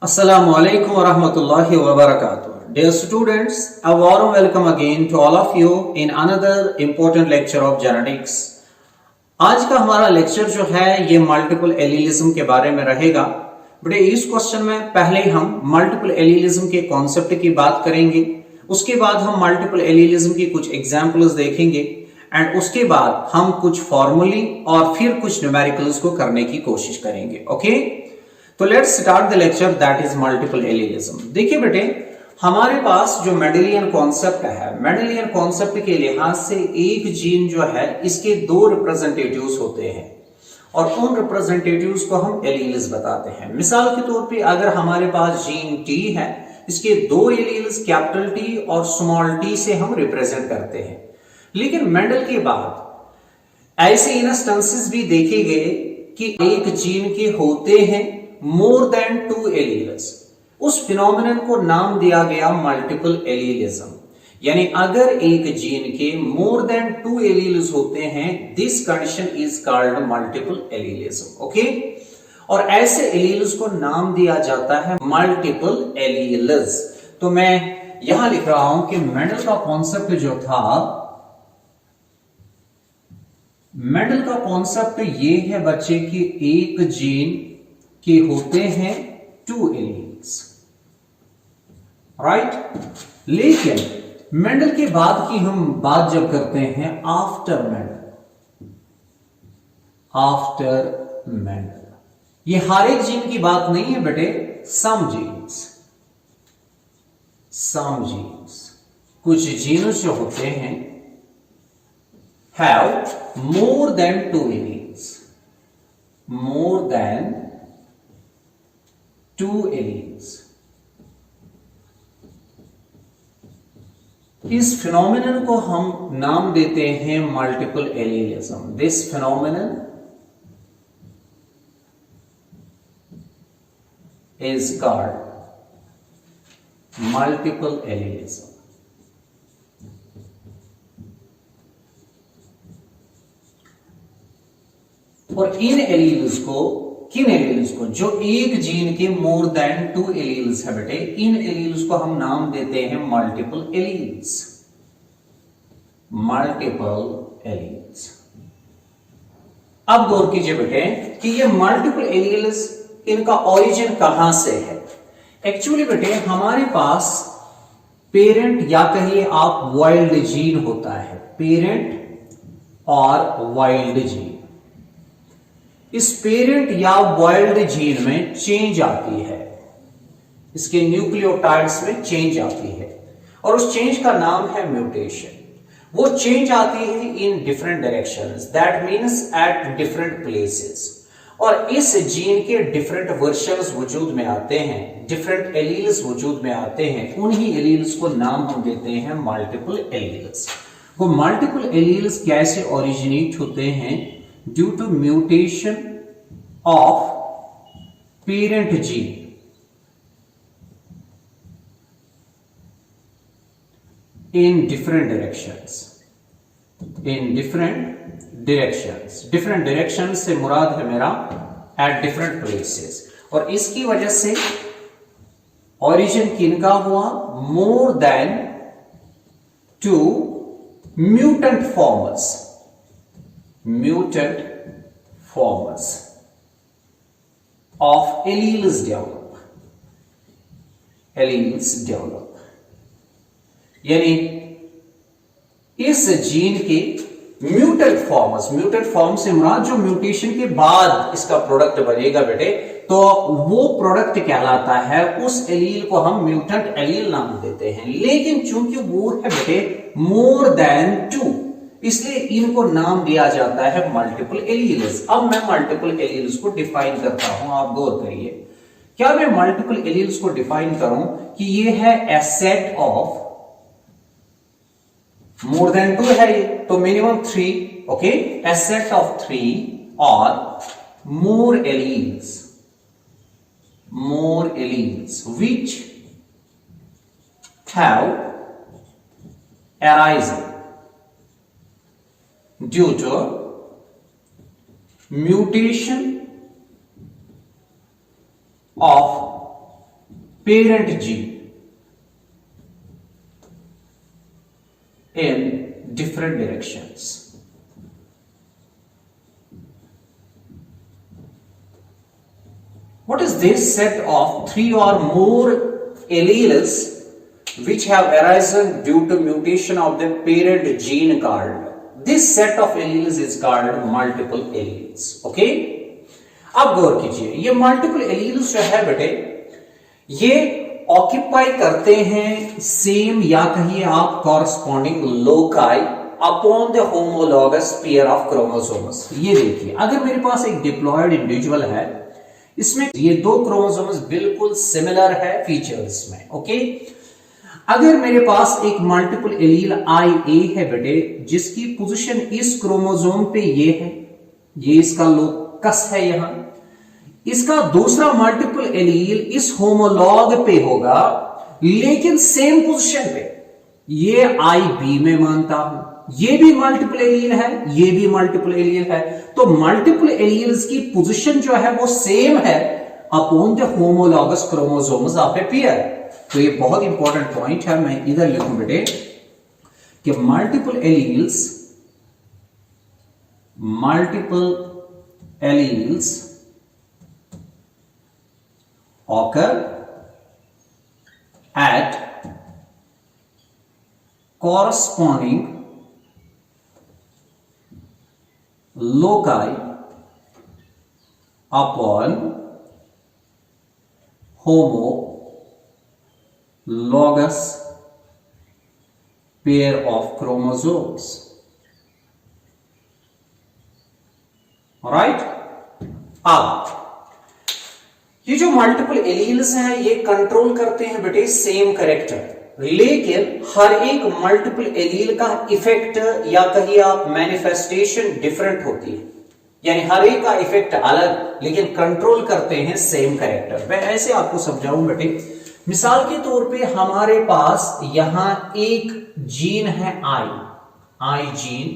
Assalamu alaikum wa rahmatullahi wa barakatuh. Dear students, a warm welcome again to all of you in another important lecture of genetics. आज का हमारा lecture जो है ये multiple एलीलिज्म के बारे में रहेगा। बेटे इस क्वेश्चन में पहले हम मल्टीपल एलीलिज्म के कॉन्सेप्ट की बात करेंगे, उसके बाद हम मल्टीपल एलीलिज्म की कुछ एग्जांपल्स देखेंगे एंड उसके बाद हम कुछ फॉर्मूले और फिर कुछ न्यूमेरिकल्स को करने की कोशिश करेंगे। ओके, तो let's start the lecture that is multiple एलीलिज्म। देखिए बेटे, हमारे पास जो मेंडेलियन कॉन्सेप्ट है, मेंडेलियन कॉन्सेप्ट के लिहाज से एक जीन जो है इसके दो रिप्रेजेंटेटिव्स होते हैं और उन रिप्रेजेंटेटिव्स को हम एलील्स बताते हैं। मिसाल के तौर पे अगर हमारे पास जीन टी है, इसके दो एलील्स कैपिटल टी और स्मॉल टी से हम रिप्रेजेंट करते हैं। लेकिन मेंडल के बाद ऐसे इंस्टेंसेस भी देखे गए कि एक जीन के होते हैं मोर देन टू एलील्स। उस फिनोमिनन को नाम दिया गया मल्टीपल एलीलिज्म। यानी अगर एक जीन के मोर देन टू एलील्स होते हैं, this condition is called multiple allelism. Okay, और ऐसे एलील्स को नाम दिया जाता है मल्टीपल एलील्स। तो मैं यहां लिख रहा हूं कि मेंडल का कॉन्सेप्ट जो था, मेंडल का कॉन्सेप्ट ये है बच्चे कि एक जीन के होते हैं टू एलील्स, राइट। लेकिन मेंडल के बाद की हम बात जब करते हैं आफ्टर मेंडल, ये हर एक जीन की बात नहीं है बेटे, सम जीन्स कुछ जीन्स जो होते हैं have more than two alleles, more than two alleles. इस फिनोमिनन को हम नाम देते हैं multiple allelism. This phenomenon is called multiple allelism. और इन एलील्स को, किन एलील्स को, जो एक जीन के मोर देन टू एलील्स है बेटे, इन एलील्स को हम नाम देते हैं मल्टीपल एलील्स। Multiple alleles. अब गौर कीजिए बेटे कि ये मल्टीपल एलील्स, इनका ओरिजिन कहां से है। एक्चुअली बेटे हमारे पास पेरेंट या कहिए आप वाइल्ड जीन होता है, पेरेंट और वाइल्ड जीन। इस पेरेंट या वाइल्ड जीन में चेंज आती है, इसके न्यूक्लियोटाइड्स में चेंज आती है और उस चेंज का नाम है म्यूटेशन। वो चेंज आती है in different directions, that means at different places. और इस जीन के डिफरेंट वर्जन्स वजूद में आते हैं, डिफरेंट एलील्स वजूद में आते हैं। उन्हीं एलील्स को नाम हम देते हैं मल्टीपल एलील्स। वो मल्टीपल एलील्स कैसे ओरिजिनेट होते हैं? Due to mutation of parent gene in different directions, different directions से मुराद है मेरा at different places। और इसकी वजह से origin किनका हुआ? more than two mutant forms of alleles develop। यानी इस जीन के म्यूटेंट फॉर्म से मुराद जो म्यूटेशन के बाद इसका प्रोडक्ट बनेगा बेटे, तो वो प्रोडक्ट कहलाता है, उस एलील को हम म्यूटेंट एलील नाम देते हैं। लेकिन चूंकि वो है बेटे मोर देन टू, इसलिए इनको नाम दिया जाता है मल्टीपल एलील्स। अब मैं मल्टीपल एलील्स को डिफाइन करता हूं, आप गौर करिए। क्या मैं मल्टीपल एलील्स को डिफाइन करूं कि ये है a set of more than two है ये, तो minimum 3, okay, a set of 3 और more alleles which have arisen due to mutation of parent gene in different directions. What is this set of 3 or more alleles which have arisen due to mutation of the parent gene called? This set of alleles is called multiple alleles. Okay? अब गौर कीजिए, ये multiple alleles जो है बेटे, ये occupy करते हैं same या कहिए आप corresponding loci upon the homologous pair of chromosomes. ये देखिए, अगर मेरे पास एक डिप्लॉयड इंडिविजुअल है, इसमें ये 2 क्रोमोसोम्स बिल्कुल सिमिलर है फीचर्स में। ओके, अगर मेरे पास एक मल्टीपल एलील IA है बेटे, जिसकी पोजीशन इस क्रोमोसोम पे ये है, ये इसका लोकस है, यहां इसका दूसरा मल्टीपल एलील इस होमोलॉग पे होगा, लेकिन सेम पोजीशन पे, ये IB में मानता हूं, ये भी मल्टीपल एलील है, ये भी मल्टीपल एलील है, तो मल्टीपल एलील्स की पोजीशन जो है वो सेम है upon the homologous chromosomes of a pair. तो ये बहुत इंपॉर्टेंट पॉइंट है, मैं इधर लिखूं बेटे कि multiple alleles occur at corresponding loci upon homologous pair of chromosomes. Right? अब ये जो मल्टीपल एलील्स हैं, ये कंट्रोल करते हैं बेटे सेम कैरेक्टर, लेकिन हर एक मल्टीपल एलील का इफेक्ट या कहिए आप मैनिफेस्टेशन डिफरेंट होती है, यानी हर एक का इफेक्ट अलग, लेकिन कंट्रोल करते हैं सेम कैरेक्टर। मैं ऐसे आपको समझाऊं बेटे, मिसाल के तौर पे हमारे पास यहां एक जीन है आई जीन,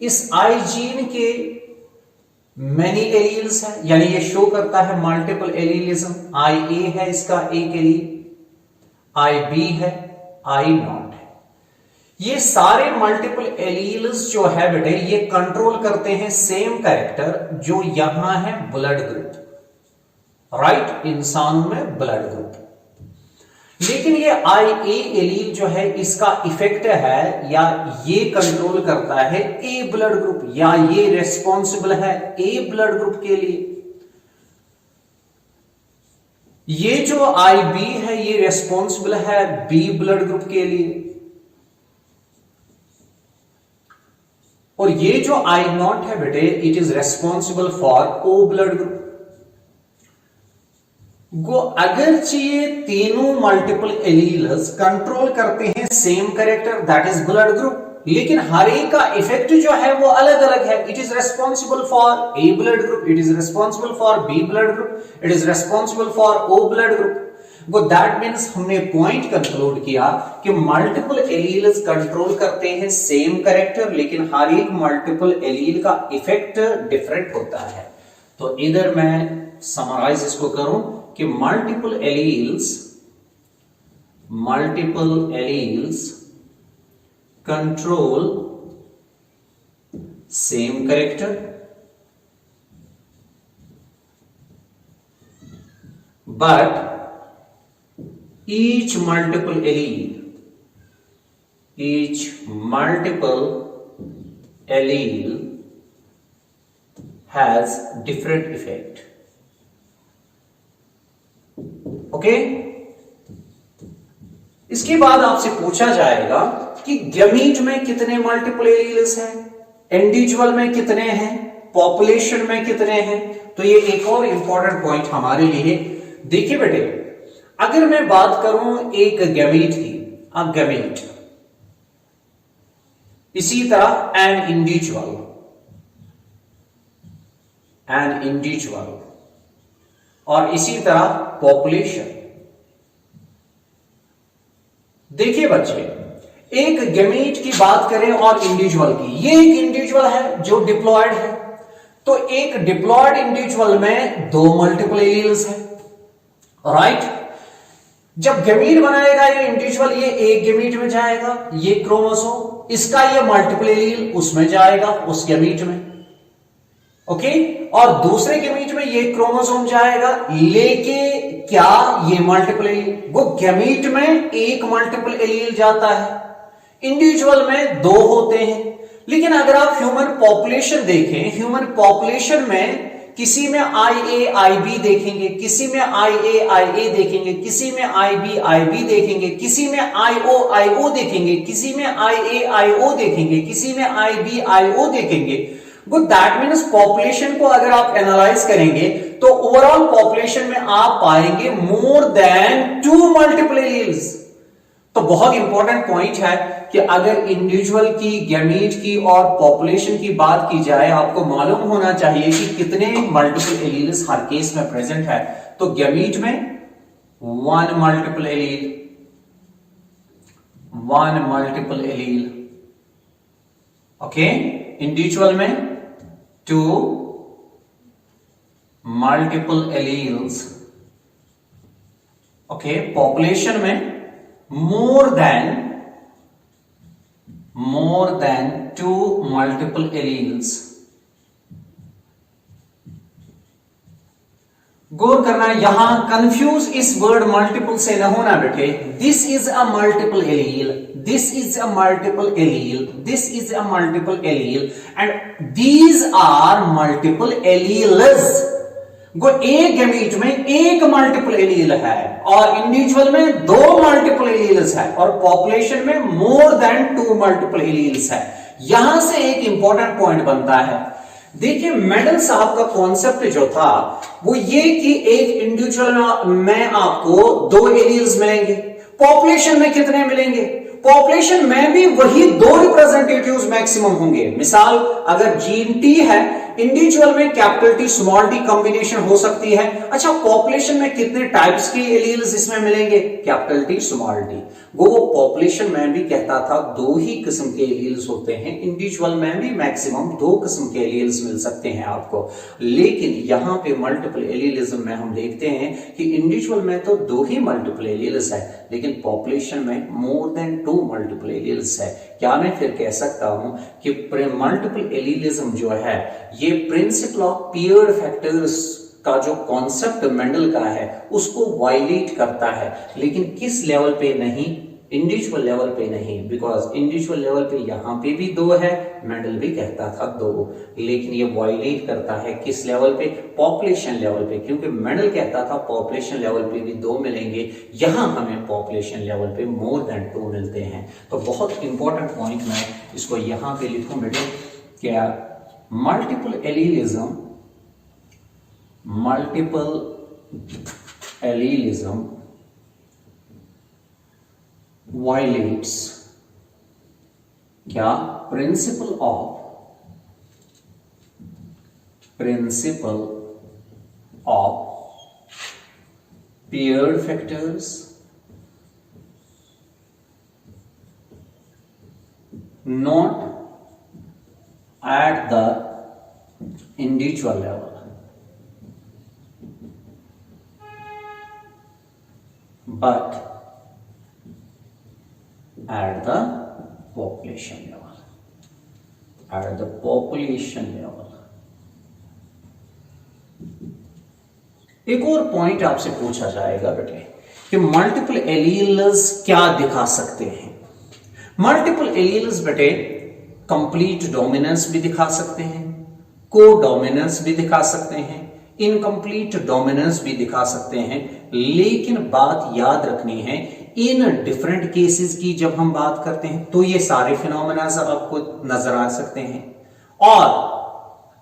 इस आई जीन के मैनी एलील्स है, यानी ये शो करता है मल्टीपल एलीलिज्म। IA है इसका एक एलील, IB है, I0 है। ये सारे मल्टीपल एलील्स जो है बेटे, ये कंट्रोल करते हैं सेम कैरेक्टर, जो यहां है ब्लड ग्रुप, राइट, इंसानों में ब्लड ग्रुप। लेकिन ये IA एलील जो है, इसका इफेक्ट है या ये कंट्रोल करता है A ब्लड ग्रुप, या ये रेस्पॉन्सिबल है A ब्लड ग्रुप के लिए। ये जो IB है, ये रेस्पॉन्सिबल है B ब्लड ग्रुप के लिए, और ये जो I0 है बेटे, it is responsible for O blood group. अगरचे ये तीनों मल्टीपल एलील्स कंट्रोल करते हैं same character, that is blood group, लेकिन हर एक का इफेक्ट जो है वो अलग अलग है। It is responsible for A blood group, it is responsible for B blood group, it is responsible for O blood group. That means हमने पॉइंट कंक्लूड किया कि मल्टीपल एलील्स कंट्रोल करते हैं सेम कैरेक्टर, लेकिन हर एक मल्टीपल एलील का effect different होता है। तो इधर मैं समराइज इसको करूं कि multiple alleles control same character, but each multiple allele has different effect. Okay, इसके बाद आपसे पूछा जाएगा कि गैमीट में कितने मल्टीपल एलील्स हैं, इंडिविजुअल में कितने हैं, पॉपुलेशन में कितने हैं। तो ये एक और इंपॉर्टेंट पॉइंट हमारे लिए। देखिए बेटे, अगर मैं बात करूं एक गैमीट की, अब गैमीट, इसी तरह एन इंडिविजुअल, और इसी तरह पॉपुलेशन। देखिए बच्चे, एक गैमीट की बात करें और इंडिविजुअल की, ये एक इंडिविजुअल है जो डिप्लॉयड है, तो एक डिप्लॉयड इंडिविजुअल में 2 मल्टीपल एलील्स है, राइट। जब गैमीट बनाएगा ये इंडिविजुअल, ये एक गैमीट में जाएगा, ये क्रोमोसोम, इसका ये मल्टीपल एलील उसमें जाएगा, उस गैमीट में, ओके। और दूसरे गैमीट में ये क्रोमोसोम जाएगा लेके क्या, ये मल्टीपल एलील। वो गैमीट में एक मल्टीपल एलील जाता है, इंडिविजुअल में दो होते हैं। लेकिन अगर आप ह्यूमन पॉपुलेशन देखें, ह्यूमन पॉपुलेशन में किसी में IA देखेंगे, किसी में IA देखेंगे, किसी में IB देखेंगे, किसी में IO देखेंगे, किसी में IA देखेंगे, किसी में IB देखेंगे। वो दैट मीन्स पॉपुलेशन को अगर आप एनालाइज करेंगे तो ओवरऑल पॉपुलेशन में आप पाएंगे मोर देन 2 मल्टीपल एलील्स। तो बहुत इंपॉर्टेंट पॉइंट है कि अगर इंडिविजुअल की, गैमीट की और पॉपुलेशन की बात की जाए, आपको मालूम होना चाहिए कि कितने मल्टीपल एलील्स हर केस में प्रेजेंट है। तो गैमीट में 1 multiple allele, 1 multiple allele, okay. Individual में 2 मल्टीपल एलील्स, ओके। पॉपुलेशन में more than 2 multiple alleles। गौर करना है, यहां कंफ्यूज इस वर्ड मल्टीपल से न होना बेटे। This is a multiple allele, this is a multiple allele, this is a multiple allele and these are multiple alleles. एक गैमीट में एक मल्टीपल एलील है और इंडिविजुअल में 2 मल्टीपल एलील्स है और पॉपुलेशन में मोर देन 2 मल्टीपल एलील्स है। यहां से एक इंपॉर्टेंट पॉइंट बनता है। देखिए मेंडल साहब का कॉन्सेप्ट जो था वो ये कि एक इंडिविजुअल में आपको 2 एलील्स मिलेंगे, पॉपुलेशन में कितने मिलेंगे? पॉपुलेशन में भी वही 2 रिप्रेजेंटेटिव्स मैक्सिमम होंगे। मिसाल अगर जीन टी है, इंडिविजुअल में capital T small T combination हो सकती है। अच्छा, पॉपुलेशन में कितने टाइप्स के एलील्स इसमें मिलेंगे? Capital T small T. वो पॉपुलेशन में भी कहता था 2 ही किस्म के एलील्स होते हैं, इंडिविजुअल में भी मैक्सिमम 2 किस्म के एलील्स मिल सकते हैं आपको। लेकिन यहां पे मल्टीपल एलीलिज्म में हम देखते हैं कि इंडिविजुअल में तो 2 ही मल्टीपल एलील्स है, लेकिन पॉपुलेशन में मोर देन 2 मल्टीपल एलील्स है। क्या मैं फिर कह सकता हूं कि मल्टीपल एलीलिज्म जो है ये प्रिंसिपल ऑफ पेयर्ड फैक्टर्स का जो कॉन्सेप्ट मेंडल का है उसको वायलेट करता है, लेकिन किस लेवल पे नहीं? इंडिविजुअल लेवल पे नहीं, बिकॉज इंडिविजुअल लेवल पे यहां पे भी 2 है, मेंडल भी कहता था 2, लेकिन ये वायलेट करता है किस लेवल पे? पॉपुलेशन लेवल पे, क्योंकि मेंडल कहता था पॉपुलेशन लेवल पे भी 2 मिलेंगे, यहां हमें पॉपुलेशन लेवल पे मोर देन 2 मिलते हैं। तो बहुत इंपॉर्टेंट पॉइंट मैं इसको यहां पे लिखूं बेटे, क्या मल्टीपल एलीलिज्म, मल्टीपल एलीलिज्म violates क्या? Principle of paired factors not at the individual level but at the population level, at the population level। एक और पॉइंट आपसे पूछा जाएगा बेटे कि मल्टीपल एलील्स क्या दिखा सकते हैं? मल्टीपल एलील्स बेटे कंप्लीट डोमिनेंस भी दिखा सकते हैं, को डोमिनेंस भी दिखा सकते हैं, इनकम्प्लीट डोमिनेंस भी दिखा सकते हैं। लेकिन बात याद रखनी है, इन डिफरेंट केसेस की जब हम बात करते हैं तो ये सारे फिनोमेना आपको नजर आ सकते हैं। और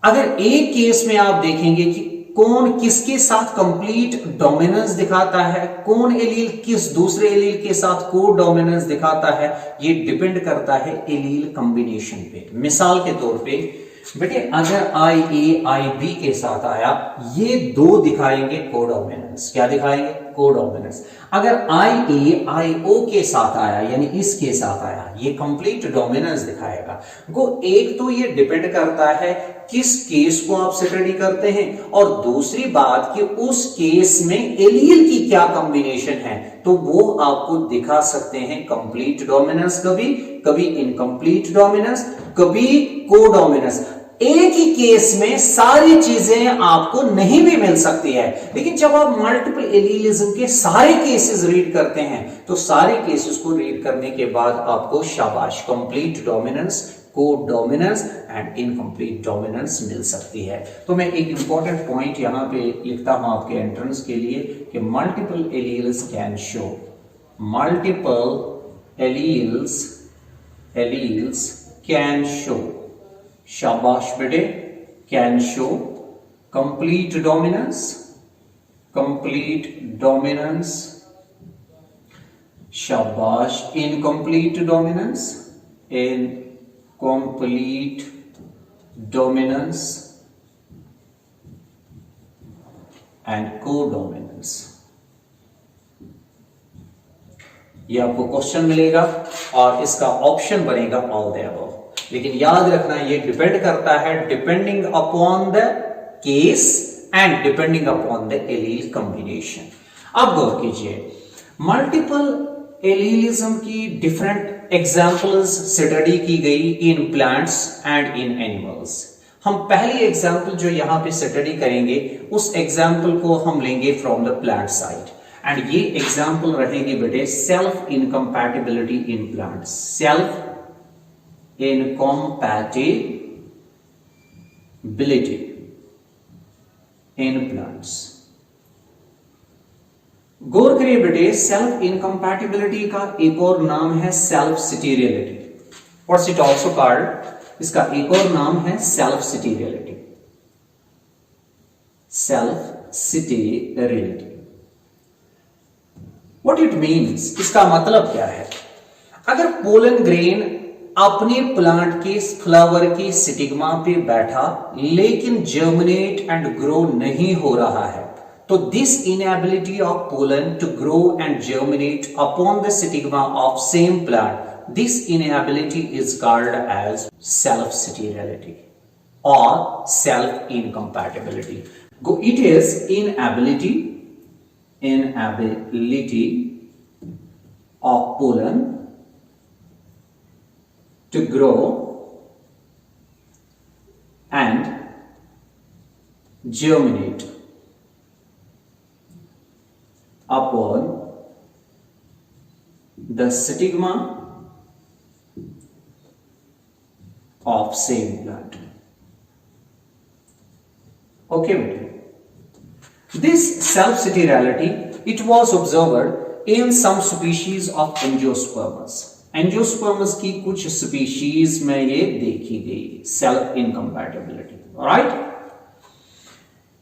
अगर एक केस में आप देखेंगे कि कौन किसके साथ कंप्लीट डोमिनेंस दिखाता है, कौन एलील किस दूसरे एलील के साथ को डोमिनेंस दिखाता है, ये डिपेंड करता है एलील कॉम्बिनेशन पे। मिसाल के तौर पे बेटे अगर आई ए आई बी के साथ आया, ये दो दिखाएंगे कोडोमिनेंस। क्या दिखाएंगे? कोडोमिनेंस। अगर आई ए आई ओ के साथ आया यानी इसके साथ आया, ये कंप्लीट डोमिनेंस दिखाएगा। गो एक तो ये डिपेंड करता है किस केस को आप स्टडी करते हैं, और दूसरी बात कि उस केस में एलील की क्या कॉम्बिनेशन है, तो वो आपको दिखा सकते हैं कंप्लीट डोमिनेंस कभी, कभी इनकम्प्लीट डोमिनेंस, कभी कोडोमिनेंस। एक ही केस में सारी चीजें आपको नहीं भी मिल सकती है, लेकिन जब आप मल्टीपल एलीलिज्म के सारे केसेस रीड करते हैं, तो सारे केसेस को रीड करने के बाद आपको शाबाश complete dominance, codominance and incomplete dominance मिल सकती है। तो मैं एक इंपॉर्टेंट पॉइंट यहां पे लिखता हूं आपके एंट्रेंस के लिए कि multiple alleles can show, multiple alleles can show, शाबाश बेटे, कैन शो कंप्लीट डोमिनेंस, शाबाश, इनकम्प्लीट डोमिनेंस, एंड कोडोमिनेंस। ये आपको क्वेश्चन मिलेगा और इसका ऑप्शन बनेगा ऑल द अबव। लेकिन याद रखना ये डिपेंड करता है depending upon the case and depending upon the allele combination. अब गौर कीजिए, मल्टीपल एलीलिज्म की डिफरेंट एग्जांपल्स स्टडी की गई in plants and in animals. हम पहली एग्जांपल जो यहां पे स्टडी करेंगे उस एग्जांपल को हम लेंगे from the plant side, and ये एग्जांपल रहेगी बेटे self incompatibility in plants, self incompatibility in plants। गौर करिए बेटे, सेल्फ इनकम्पैटिबिलिटी का एक और नाम है self sterility, what's it also called, इसका एक और नाम है self sterility, what it means, इसका मतलब क्या है? अगर पोलन ग्रेन अपने प्लांट के फ्लावर की स्टिग्मा पे बैठा लेकिन जर्मिनेट एंड ग्रो नहीं हो रहा है, तो this inability of pollen to grow and germinate upon the stigma of same plant, this inability is called as self sterility और self incompatibility. It is inability of pollen to grow and germinate upon the stigma of same plant. Okay, this self-sterility, it was observed in some species of angiosperms. Angiosperms की कुछ species में ये देखी गई self incompatibility, right.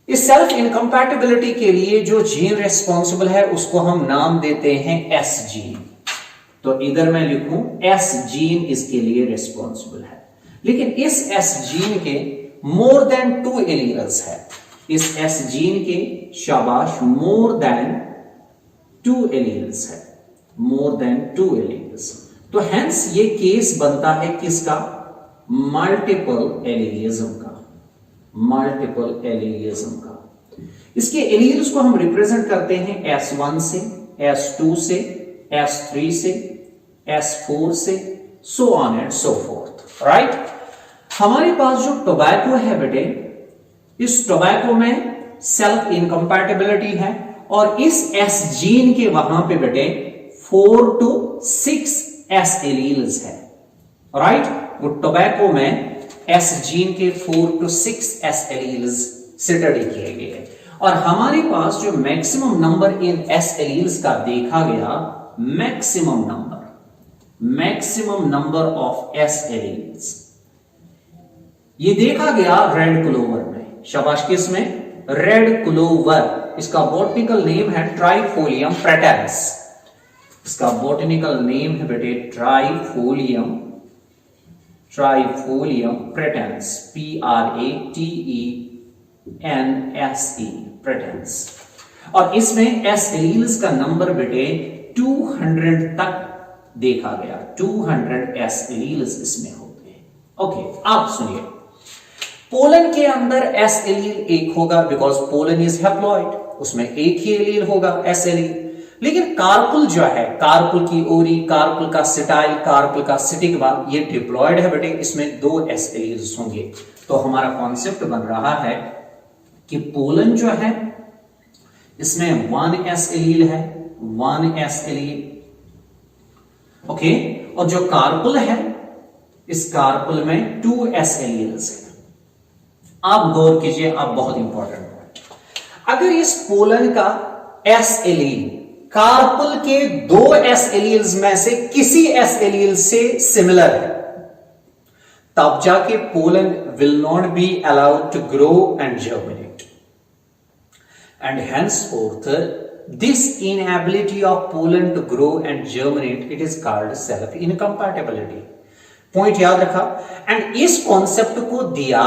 इस self incompatibility के लिए जो जीन रेस्पॉन्सिबल है उसको हम नाम देते हैं एस जीन। तो इधर मैं लिखूं एस जीन इसके लिए रेस्पॉन्सिबल है, लेकिन इस एस जीन के मोर देन 2 एलील्स है, इस एस जीन के शाबाश मोर देन 2 एलील्स है, मोर देन 2 एलील्स। तो हेंस ये केस बनता है किसका? मल्टीपल एलीलिज्म का, मल्टीपल एलीलिज्म का। इसके एलील्स को हम रिप्रेजेंट करते हैं S1 से, S2 से, S3 से, S4 से, so on and so fourth, right. हमारे पास जो टोबैको है बेटे, इस टोबैको में सेल्फ इनकम्पैटिबिलिटी है और इस S जीन के वहां पे बेटे 4 to 6 S एलील्स है, राइट। वो टोबैको में S जीन के 4 to 6 S एलील्स स्टडी किए गए और हमारे पास जो maximum number in S alleles का देखा गया, maximum number of S alleles ये देखा गया रेड क्लोवर में, शाबाश, किस में? Red clover. इसका बॉटनिकल नेम है ट्राइफोलियम फ्रैटर्स, इसका बॉटनिकल नेम है बेटे ट्राइफोलियम ट्राइफोलियम प्रेटेंस, PRATENSE प्रेटेंस। और इसमें एस एलील्स का नंबर बेटे 200 तक देखा गया, 200 एस एलील्स इसमें होते हैं। ओके, आप सुनिए, पोलन के अंदर एस एलील एक होगा बिकॉज पोलन इज हैप्लॉइड, उसमें एक ही एलील होगा एस एलील। लेकिन कार्पुल जो है, कार्पुल की ओरी, कार्पुल का सिटाइल, कार्पुल का सिटिग्मा, ये डिप्लॉयड है बेटे, इसमें 2 एस एलील्स होंगे। तो हमारा कॉन्सेप्ट बन रहा है कि पोलन जो है इसमें 1 एस एलील है, 1 एस एलील। ओके, और जो कार्पुल है इस कार्पुल में 2 एस एलील्स है। आप गौर कीजिए, आप बहुत इंपॉर्टेंट पॉइंट, अगर इस पोलन का एस एलील कार्पुल के 2 एस एलील्स में से किसी एस एलील से सिमिलर है, तब जाके pollen will not be allowed to grow and germinate, and henceforth this inability of pollen to grow and germinate, it is called self incompatibility। Point याद रखा। एंड इस कॉन्सेप्ट को दिया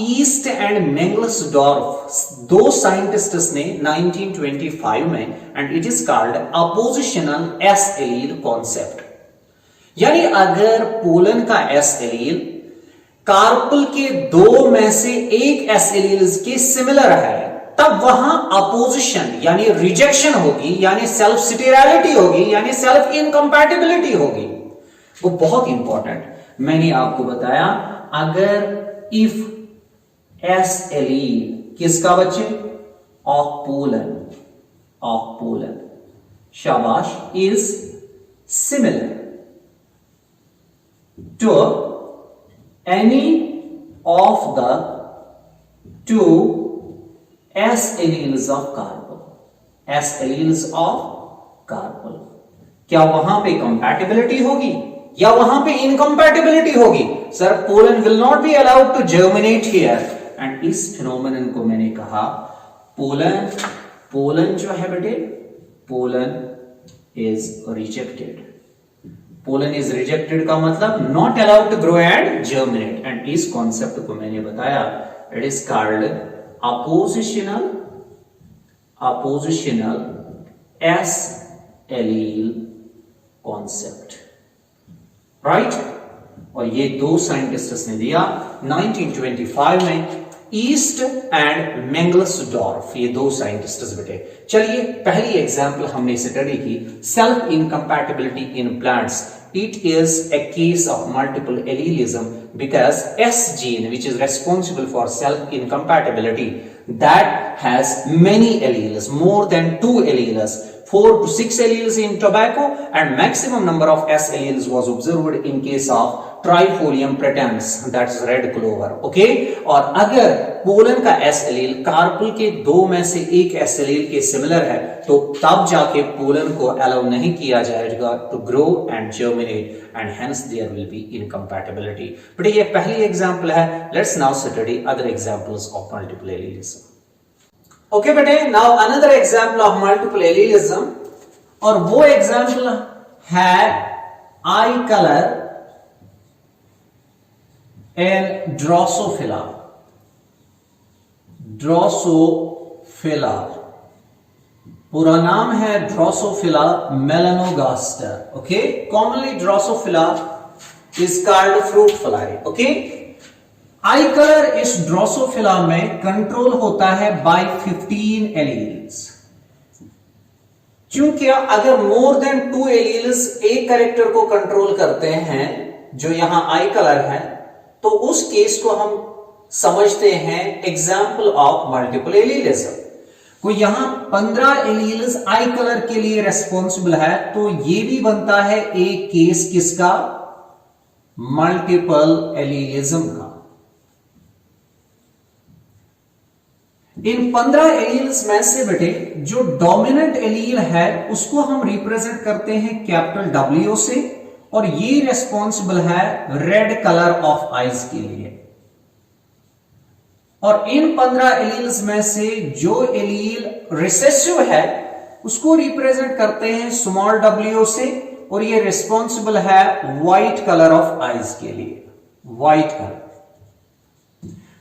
ईस्ट एंड मेंगल्सडॉर्फ, 2 साइंटिस्ट्स ने 1925 में, and it is called oppositional S allele concept. यानी अगर pollen का एस एलील कार्पुल के 2 में से एक एस एलील के सिमिलर है, तब वहां अपोजिशन यानी रिजेक्शन होगी, यानी सेल्फ स्टीरिलिटी होगी, यानी सेल्फ इनकम्पैटिबिलिटी होगी। वो बहुत इंपॉर्टेंट, मैंने आपको बताया, अगर इफ एस एलील किसका बच्चे, ऑफ पोलन, शाबाश, is similar to any of the 2 S alleles of carbon, S alleles of carbon, क्या वहां पे कंपैटिबिलिटी होगी या वहां पे इनकम्पैटिबिलिटी होगी? Sir, pollen will not be allowed to germinate here. And इस फिनोमेनन को मैंने कहा पोलन जो है बेटे, pollen is rejected. Pollen is rejected का मतलब not allowed to grow and germinate. And इस कॉन्सेप्ट को मैंने बताया, it is called oppositional S allele concept, right. और ये 2 साइंटिस्ट्स ने दिया 1925 में, ईस्ट एंड मेंगल्सडॉर्फ, ये 2 साइंटिस्ट्स बेटे। चलिए, पहली एग्जांपल हमने स्टडी की, self incompatibility in plants. It is a case of multiple allelism because S gene, which is responsible for self incompatibility, that has many alleles, more than 2 alleles, 4 to 6 alleles in tobacco, and maximum number of S alleles was observed in case of Trifolium pratense, that's red clover। okay, और अगर pollen का S allele carpool के 2 में से एक S allele के similar है, तो तब जाके पोलन को अलाउ नहीं किया जाएगा to grow and germinate, and hence there will be incompatibility. बेटे, ये पहली एग्जांपल है। Let's now study other examples of multiple allelism. Okay बेटे, now another example of multiple allelism, और वो एग्जांपल है आई कलर एंड ड्रोसोफिला। पूरा नाम है Drosophila melanogaster. Okay, commonly Drosophila is called fruit fly. Okay, I colour इस Drosophila में control होता है बाय 15 एलील्स। क्योंकि अगर मोर देन 2 एलील्स एक कैरेक्टर को कंट्रोल करते हैं, जो यहां आई कलर है, तो उस केस को हम समझते हैं एग्जाम्पल ऑफ मल्टीपल एलीलिज्म। कोई यहां 15 एलील्स आई कलर के लिए रेस्पॉन्सिबल है, तो ये भी बनता है एक केस किसका, मल्टीपल एलीलिज्म का। इन 15 एलील्स में से बेटे जो डोमिनेंट एलील है उसको हम रिप्रेजेंट करते हैं कैपिटल W से, और ये रेस्पॉन्सिबल है रेड कलर ऑफ आईज के लिए। और इन 15 एलील्स में से जो एलील रिसेसिव है उसको रिप्रेजेंट करते हैं स्मॉल w से, और ये रिस्पॉन्सिबल है व्हाइट कलर ऑफ आईज के लिए। White colour.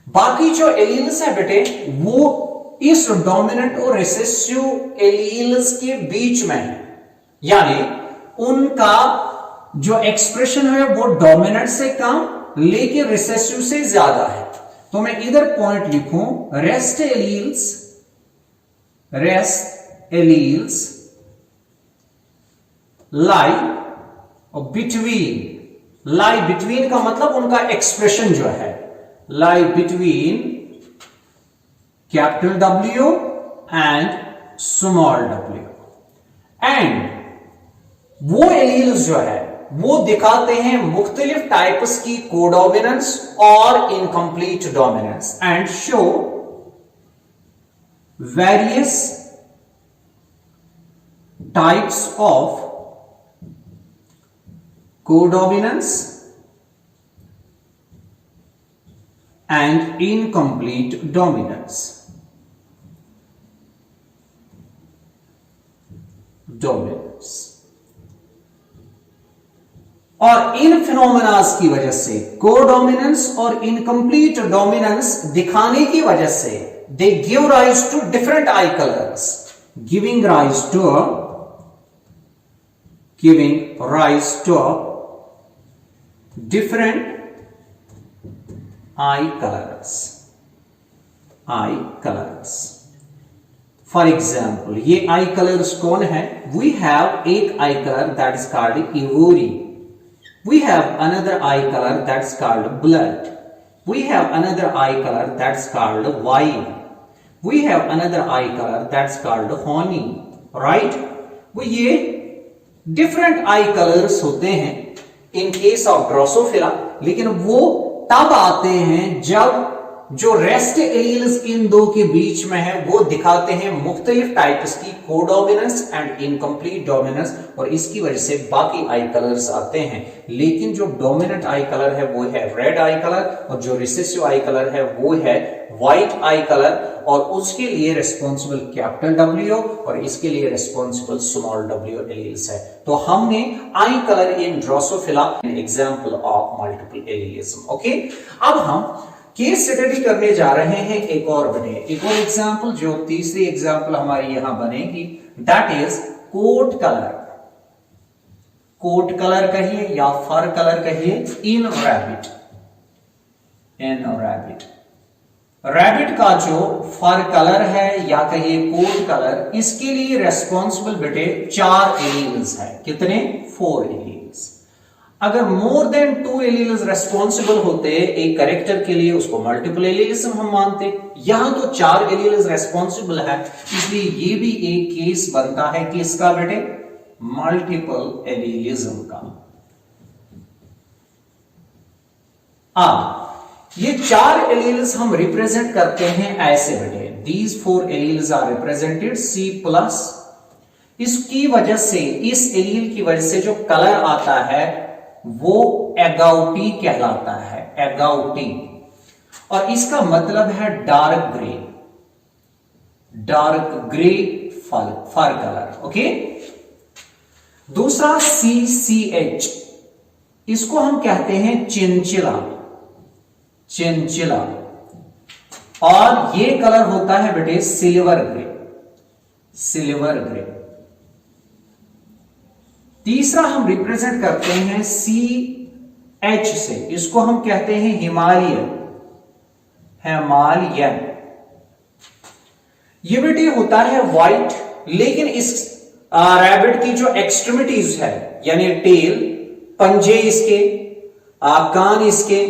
बाकी जो एलील्स है बेटे वो इस डोमिनेंट और रिसेसिव एलील्स के बीच में है, यानी उनका जो एक्सप्रेशन है वो डोमिनेंट से कम लेकिन रिसेसिव से ज्यादा है। तो मैं इधर पॉइंट लिखूं, रेस्ट एलील्स लाई बिटवीन का मतलब उनका एक्सप्रेशन जो है lie between capital W and small w, and वो एलील्स जो है वो दिखाते हैं मुख्तलिफ टाइप्स की कोडोमिनेंस और incomplete dominance and show various types of codominance and incomplete dominance. और इन फिनोमेनास की वजह से कोडोमिनेंस और इनकम्प्लीट डोमिनेंस दिखाने की वजह से they give rise to different eye colours, giving rise to different eye colors. For example, ये eye colors कौन है? We have एक eye color that is called ivory. We have another eye color that's called blood. We have another eye color that's called wine. We have another eye color that's called honey. Right? वो ये different eye colors होते हैं in case of Drosophila, लेकिन वो तब आते हैं जब जो रेस्ट एलील्स इन दो के बीच में है वो दिखाते हैं मुख्तलिफ टाइप्स की कोडोमिनेंस एंड इनकम्प्लीट डोमिनेंस, और इसकी वजह से बाकी आई कलर्स आते हैं। लेकिन जो डोमिनेंट आई कलर है वो है रेड आई कलर, और जो रिसेसिव आई कलर है वो है व्हाइट आई कलर, और उसके लिए रिस्पॉन्सिबल कैपिटल W और इसके लिए रिस्पॉन्सिबल स्मॉल w एलील्स है। तो हमने आई colour in Drosophila example of multiple allelism. Okay, अब हम केस स्टडी करने जा रहे हैं एक और एग्जांपल, जो तीसरी एग्जांपल हमारी यहां बनेगी, that is coat colour. Coat colour कहिए या फर कलर कहिए इन रैबिट का जो फर कलर है या कहिए कोट कलर, इसके लिए रेस्पॉन्सिबल बेटे 4 एलील्स है। कितने? 4 एलील्स। अगर मोर देन 2 एलील्स रेस्पॉन्सिबल होते एक कैरेक्टर के लिए, उसको मल्टीपल एलीलिज्म हम मानते। यहां तो 4 एलील्स रेस्पॉन्सिबल है, इसलिए ये भी एक केस बनता है कि इसका बेटे मल्टीपल एलीलिज्म का। अब ये 4 एलील्स हम रिप्रेजेंट करते हैं ऐसे बेटे, these 4 alleles are represented C+। इसकी वजह से, इस एलील की वजह से जो कलर आता है वो एगाउटी कहलाता है, एगाउटी, और इसका मतलब है डार्क ग्रे फर कलर। ओके, दूसरा CCH, इसको हम कहते हैं चिंचिला, और ये कलर होता है बेटे सिल्वर ग्रे। तीसरा हम रिप्रेजेंट करते हैं CH से, इसको हम कहते हैं हिमालयन। ये बेटे होता है व्हाइट, लेकिन इस रैबिट की जो एक्सट्रीमिटीज है यानी टेल, पंजे इसके, कान इसके,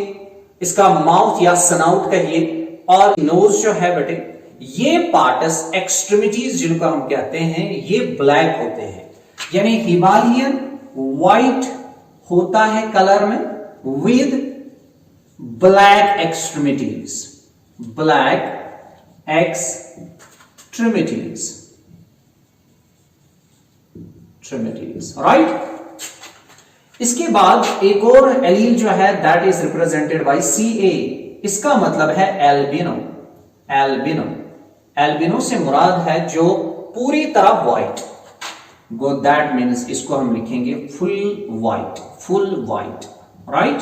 इसका माउथ या सनाउट कहिए, और नोज जो है बेटे, ये पार्ट्स एक्सट्रीमिटीज जिनको हम कहते हैं ये ब्लैक होते हैं। यानी हिमालयन व्हाइट होता है कलर में विद ब्लैक एक्सट्रीमिटीज, राइट। इसके बाद एक और एलील जो है that is represented by CA, इसका मतलब है एल्बिनो से मुराद है जो पूरी तरह व्हाइट, गो दैट मीन्स इसको हम लिखेंगे फुल व्हाइट, राइट।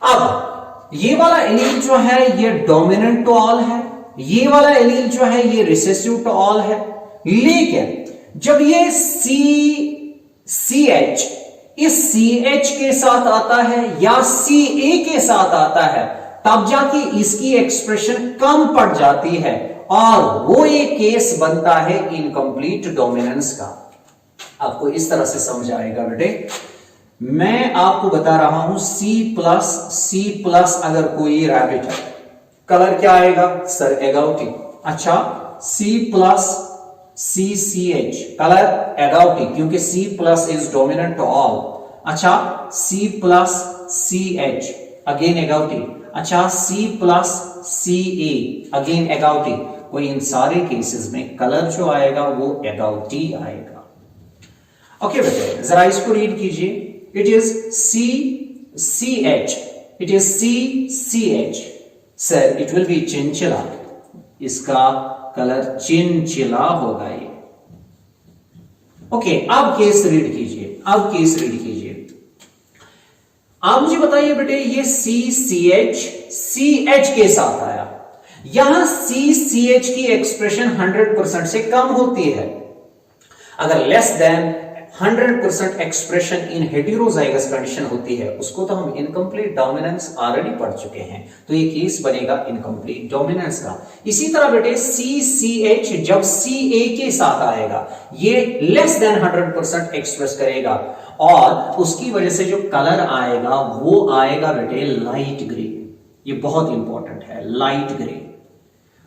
अब ये वाला एलील जो है ये डोमिनेंट टू ऑल है, ये वाला एलील जो है ये रिसेसिव टू ऑल है। लेकिन जब ये CH इस CH के साथ आता है या CA के साथ आता है, तब जाके इसकी एक्सप्रेशन कम पड़ जाती है और वो एक केस बनता है इनकम्प्लीट डोमिनेंस का। आपको इस तरह से समझ आएगा बेटे। मैं आपको बता रहा हूं C+, अगर कोई रैबिट है, कलर क्या आएगा सर? एगाउटी। अच्छा, CCH कलर एगाउटी, क्योंकि C+ is dominant to all. अच्छा, C+CH अगेन एगाउटी। अच्छा, C+CA अगेन एगाउटी। वो इन सारे केसेस में कलर जो आएगा वो एगाउटी आएगा। ओके बेटे, जरा इसको रीड कीजिए। It is CCH, it is CCH sir, it will be chinchilla. इसका कलर चिंचिला होगा ये। ओके, अब केस रीड कीजिए, अब केस रीड कीजिए। आप मुझे बताइए बेटे, ये CCH CH के साथ आया, यहां CCH की एक्सप्रेशन 100% से कम होती है। अगर less than 100% expression in heterozygous condition होती है, उसको तो हम इनकम्प्लीट डोमिनेंस ऑलरेडी पढ़ चुके हैं, तो ये केस बनेगा इनकम्प्लीट डोमिनेंस का। इसी तरह बेटे CCH जब CA के साथ आएगा, ये लेस देन 100% एक्सप्रेस करेगा और उसकी वजह से जो कलर आएगा वो आएगा बेटे लाइट ग्रे। ये बहुत इंपॉर्टेंट है, लाइट ग्रे।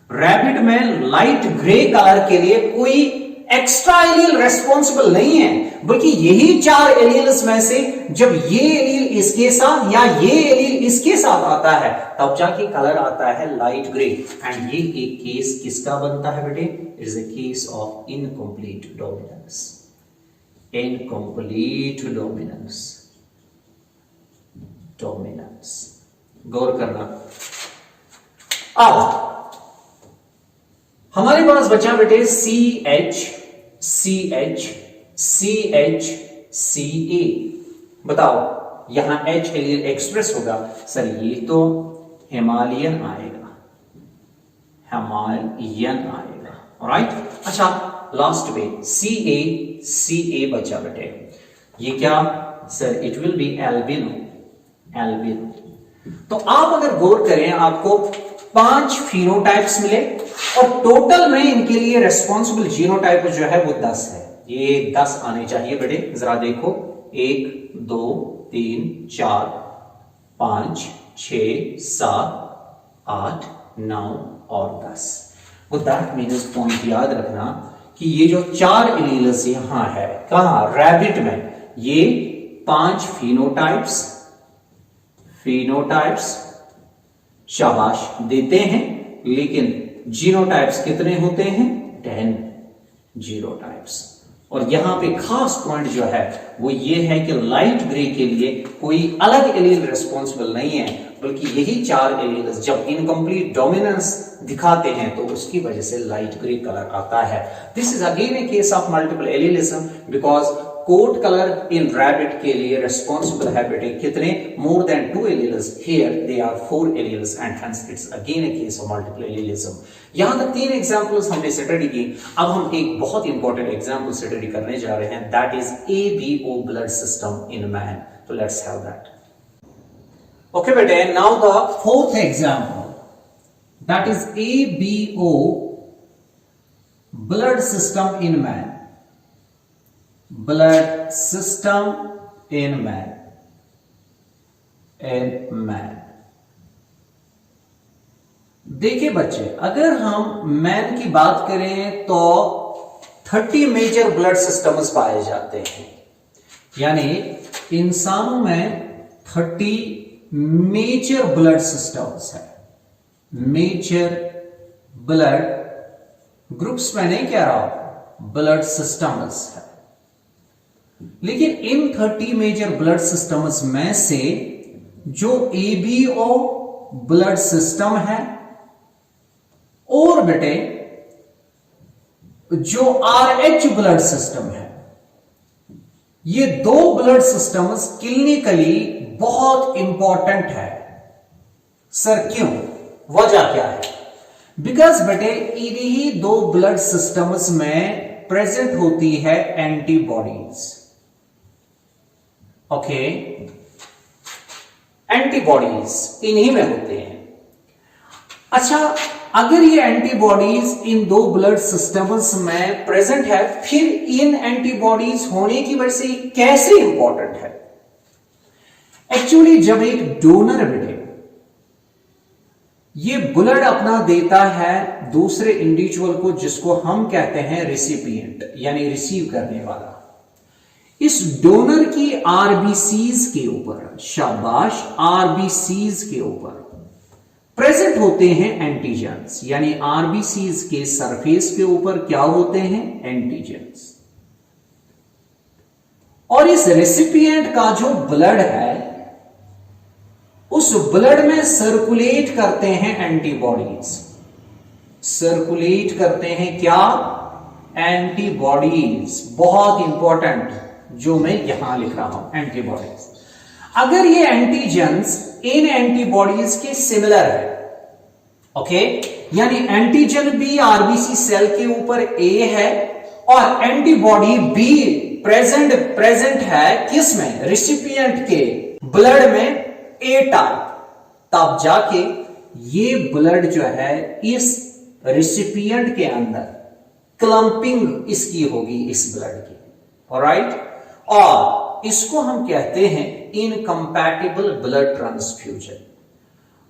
रैबिट में लाइट ग्रे कलर के लिए कोई एक्स्ट्रा एलील रेस्पॉन्सिबल नहीं है, बल्कि यही 4 एलील्स में से जब ये एलील इसके साथ या ये एलील इसके साथ आता है, तब जाके कलर आता है लाइट ग्रे। एंड ये एक केस किसका बनता है बेटे? It is a case of incomplete dominance. Incomplete dominance, dominance, गौर करना। अब हमारे पास बचा बेटे CH CH CH CA। बताओ यहां H एलील एक्सप्रेस होगा सर, ये तो हिमालयन आएगा, हिमालयन आएगा। ऑलराइट, अच्छा लास्ट पे CA बचा बेटे, ये क्या sir? It will be albino, albino. तो आप अगर गौर करें, आपको 5 फिनोटाइप्स मिले और टोटल में इनके लिए रेस्पॉन्सिबल जीनोटाइप जो है वो 10 है। ये 10 आने चाहिए बेटे, जरा देखो 1 2 3 4 5 6 7 8 9 और 10। वो दैट मीन्स पॉइंट याद रखना कि ये जो 4 एलील्स यहां है, कहां? रैबिट में, ये 5 फिनोटाइप्स शाबाश देते हैं, लेकिन जीनोटाइप्स कितने होते हैं? 10 जीनोटाइप्स। और यहां पे खास पॉइंट जो है वो ये है कि लाइट ग्रे के लिए कोई अलग एलील रिस्पॉन्सिबल नहीं है, बल्कि यही 4 एलील्स जब इनकम्प्लीट डोमिनेंस दिखाते हैं तो उसकी वजह से लाइट ग्रे कलर आता है। This is again a case of multiple allelism, because coat colour in rabbit के लिए रेस्पॉन्सिबल है बेटे कितने? More than 2 alleles. Here they are 4 alleles and hence it's again a case of multiple allelism. यहां तक 3 examples हमने study की। अब हम एक बहुत इंपॉर्टेंट एग्जांपल स्टडी करने जा रहे हैं, that is ABO blood system in man. तो लेट्स हैव दैट। ओके बेटे, now the 4th example, that is ABO blood system in man. blood system in man, देखिए बच्चे, अगर हम मैन की बात करें तो 30 मेजर ब्लड सिस्टम्स पाए जाते हैं, यानी इंसानों में 30 मेजर ब्लड सिस्टम्स है। मेजर ब्लड ग्रुप्स में नहीं कह रहा हूं, ब्लड सिस्टम्स है। लेकिन इन 30 मेजर ब्लड सिस्टम्स में से जो ABO ब्लड सिस्टम है और बेटे जो RH ब्लड सिस्टम है, ये 2 ब्लड सिस्टम्स क्लिनिकली बहुत इंपॉर्टेंट है। सर क्यों, वजह क्या है? बिकॉज बेटे इन्हीं दो ब्लड सिस्टम्स में प्रेजेंट होती है एंटीबॉडीज। ओके, एंटीबॉडीज इन्हीं में होते हैं। अच्छा, अगर ये एंटीबॉडीज इन दो ब्लड सिस्टम्स में प्रेजेंट है, फिर इन एंटीबॉडीज होने की वजह से कैसे इंपॉर्टेंट है? एक्चुअली जब एक डोनर बेटे ये ब्लड अपना देता है दूसरे इंडिविजुअल को, जिसको हम कहते हैं रिसिपिएंट यानी रिसीव करने वाला, इस डोनर की आरबीसीज के ऊपर, शाबाश, आरबीसीज के ऊपर प्रेजेंट होते हैं एंटीजेंस, यानी आरबीसीज के सरफेस के ऊपर क्या होते हैं? एंटीजेंस। और इस रेसिपिएंट का जो ब्लड है, उस ब्लड में सर्कुलेट करते हैं एंटीबॉडीज। सर्कुलेट करते हैं क्या? एंटीबॉडीज। बहुत इंपॉर्टेंट जो मैं यहां लिख रहा हूं, एंटीबॉडीज। अगर ये एंटीजेंस इन एंटीबॉडीज के सिमिलर है, ओके, यानी एंटीजन भी आरबीसी सेल के ऊपर ए है और एंटीबॉडी बी प्रेजेंट है किस में? रिसिपिएंट के ब्लड में ए टाइप, तब जाके ये ब्लड जो है इस रिसिपिएंट के अंदर क्लंपिंग इसकी होगी, इस ब्लड की, ऑलराइट। और इसको हम कहते हैं इनकम्पैटिबल ब्लड ट्रांसफ्यूजन।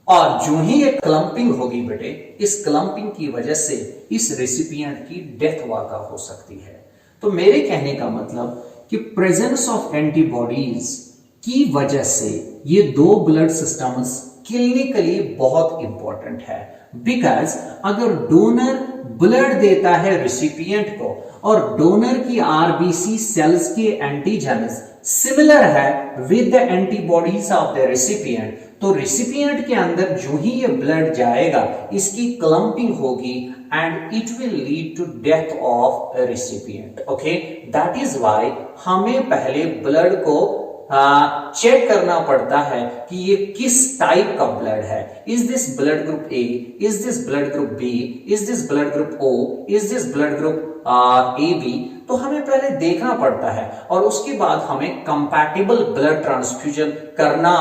और जो ही ये क्लंपिंग होगी बेटे, इस क्लंपिंग की वजह से इस रेसिपिएंट की डेथ वाक़ा हो सकती है। तो मेरे कहने का मतलब कि प्रेजेंस ऑफ एंटीबॉडीज की वजह से ये दो ब्लड सिस्टम्स क्लिनिकली बहुत इंपॉर्टेंट है। बिकॉज अगर डोनर ब्लड देता है रिसिपिएंट को और डोनर की आरबीसी सेल्स के एंटीजेंस सिमिलर है with the antibodies of the recipient, तो रेसिपिएंट के अंदर जो ही ये ब्लड जाएगा, इसकी क्लंपिंग होगी and it will lead to death of recipient. Okay, that is why हमें पहले ब्लड को चेक करना पड़ता है कि ये किस टाइप का ब्लड है। Is this blood group A, is this blood group B, is this blood group O, is this blood group A B. तो हमें पहले देखना पड़ता है और उसके बाद हमें कंपैटिबल ब्लड ट्रांसफ्यूजन करना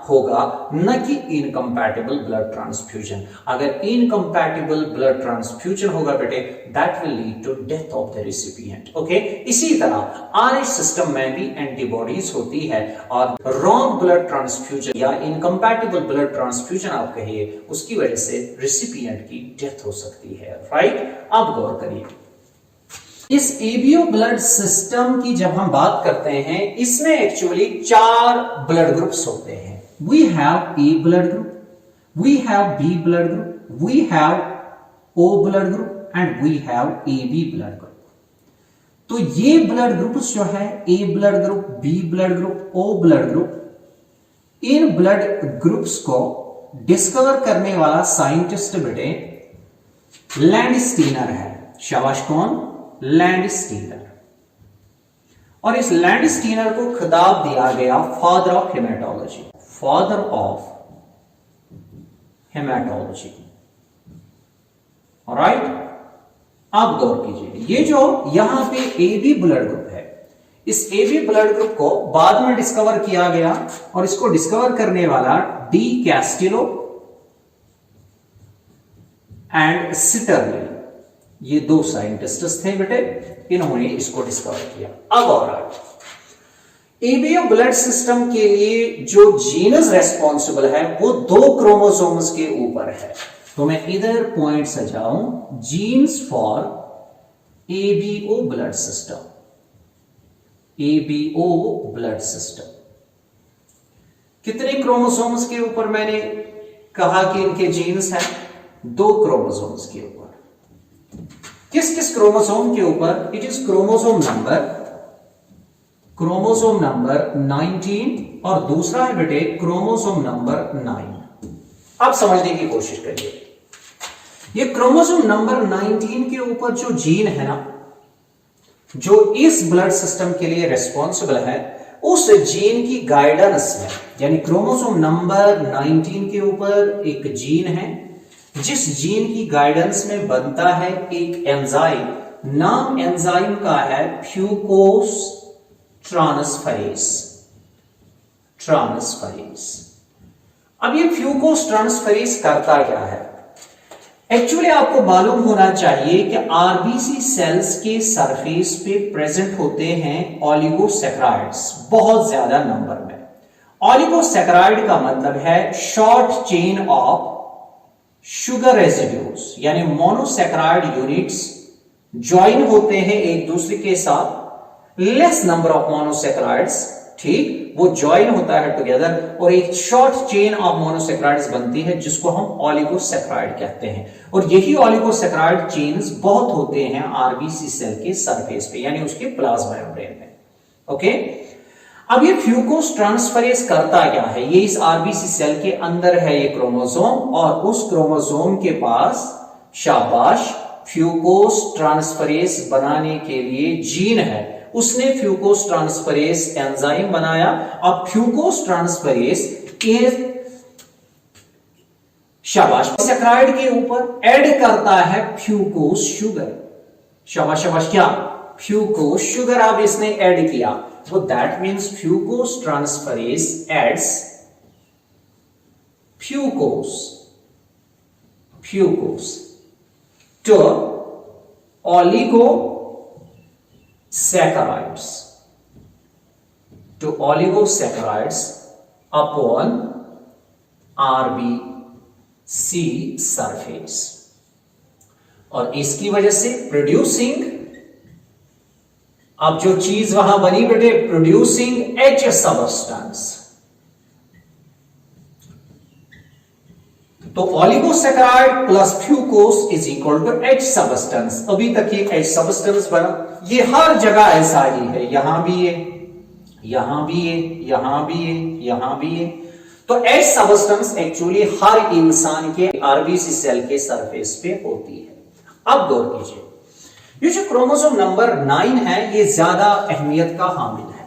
होगा, न कि इनकम्पैटिबल ब्लड ट्रांसफ्यूजन। अगर इनकम्पैटिबल ब्लड ट्रांसफ्यूजन होगा बेटे, that will lead to death of the recipient. Okay, इसी तरह आरएच सिस्टम में भी एंटीबॉडीज होती है और रॉन्ग ब्लड ट्रांसफ्यूजन या इनकम्पैटिबल ब्लड ट्रांसफ्यूजन आप कहिए, उसकी वजह से रेसिपिएंट की डेथ हो सकती है, राइट। अब गौर करिए, इस एबीओ ब्लड सिस्टम की जब हम बात करते हैं, इसमें एक्चुअली 4 ब्लड ग्रुप्स होते हैं। We have A blood group, we have B blood group, we have O blood group and we have A B blood group. तो ये ब्लड ग्रुप्स जो है, A blood group, B blood group, O blood group, इन blood groups को discover करने वाला scientist बेटे Landsteiner है। शाबाश, कौन? लैंडस्टीनर। और इस लैंडस्टीनर को खिताब दिया गया father of haematology, father of haematology, alright. अब गौर कीजिए, ये जो यहां पे एबी ब्लड ग्रुप है, इस एबी ब्लड ग्रुप को बाद में डिस्कवर किया गया और इसको डिस्कवर करने वाला डी कैस्टिलो एंड सिटरली, ये 2 साइंटिस्ट थे बेटे, इन्होंने इसको डिस्कवर किया। अब और एबीओ ब्लड सिस्टम के लिए जो जीनस रेस्पॉन्सिबल है वो 2 क्रोमोसोम्स के ऊपर है। तो मैं इधर पॉइंट सजाऊं, genes for ABO blood system, ABO blood system. कितने क्रोमोसोम्स के ऊपर मैंने कहा कि इनके जीन्स हैं? 2 क्रोमोसोम्स के ऊपर। किस किस क्रोमोसोम के ऊपर? इट इज क्रोमोसोम नंबर 19 और दूसरा है बेटे क्रोमोसोम नंबर 9। अब समझने की कोशिश करिए, ये क्रोमोसोम नंबर 19 के ऊपर जो जीन है ना, जो इस ब्लड सिस्टम के लिए रिस्पॉन्सिबल है, उस जीन की गाइडेंस में, यानी क्रोमोसोम नंबर 19 के ऊपर एक जीन है जिस जीन की गाइडेंस में बनता है एक एंजाइम, नाम एंजाइम का है फ्यूकोस ट्रांसफरेज। अब ये फ्यूकोस ट्रांसफरेज करता क्या है? एक्चुअली आपको मालूम होना चाहिए कि आरबीसी सेल्स के सरफेस पे प्रेजेंट होते हैं ऑलिगोसैकेराइड्स बहुत ज्यादा नंबर में। ऑलिगोसैकेराइड का मतलब है short chain of sugar residues, यानी मोनोसैकेराइड यूनिट्स ज्वाइन होते हैं एक दूसरे के साथ, लेस नंबर ऑफ मोनोसैकेराइड्स, ठीक, वो ज्वाइन होता है टुगेदर और एक शॉर्ट चेन ऑफ मोनोसैकेराइड्स बनती है जिसको हम ऑलिगोसैकेराइड कहते हैं। और यही ऑलिगोसैकेराइड चेन्स बहुत होते हैं आरबीसी सेल के सरफेस पे, यानी उसके प्लाज्मा मेम्ब्रेन में। ओके, अब ये फ्यूकोस ट्रांसफरेज करता क्या है? ये इस आरबीसी सेल के अंदर है ये क्रोमोसोम, और उस क्रोमोसोम के पास शाबाश फ्यूकोस ट्रांसफरेज बनाने के लिए जीन है, उसने फ्यूकोस ट्रांसफरेज एंजाइम बनाया। अब फ्यूकोस ट्रांसफरेज शाबाश सैकेराइड के ऊपर ऐड करता है फ्यूकोस शुगर। शाबाश शाबाश, क्या फ्यूकोस शुगर अब इसने ऐड किया, तो that means fucose transferase adds fucose to oligosaccharides upon RBC surface, और इसकी वजह से प्रोड्यूसिंग, अब जो चीज वहां बनी बेटे, प्रोड्यूसिंग H सबस्टेंस। तो oligosaccharide plus fucose is equal to H substance. अभी तक ये H सबस्टेंस बना, ये हर जगह ऐसा ही है, यहां भी है, यहां भी है, यहां भी है, यहां भी है। तो H सबस्टेंस एक्चुअली हर इंसान के आरबीसी सेल के सरफेस पे होती है। अब गौर कीजिए, ये जो क्रोमोसोम नंबर 9 है ये ज्यादा अहमियत का हामिल है।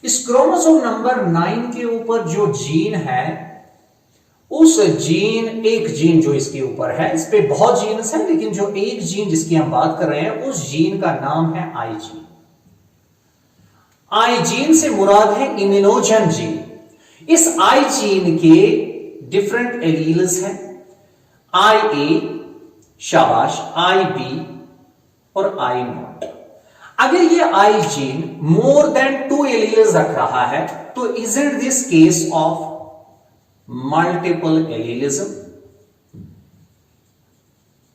इस क्रोमोसोम नंबर 9 के ऊपर जो जीन है, उस जीन, एक जीन जो इसके ऊपर है, इस पे बहुत जीन्स हैं लेकिन जो एक जीन जिसकी हम बात कर रहे हैं उस जीन का नाम है आई जीन। आई जीन से मुराद है इम्यूनोजन जीन। इस आई जीन के डिफरेंट एलील्स हैं, आई ए, शाबाश, आई बी और आई नॉट। अगर ये I gene more than 2 alleles रख रहा है तो is it this case of multiple allelism?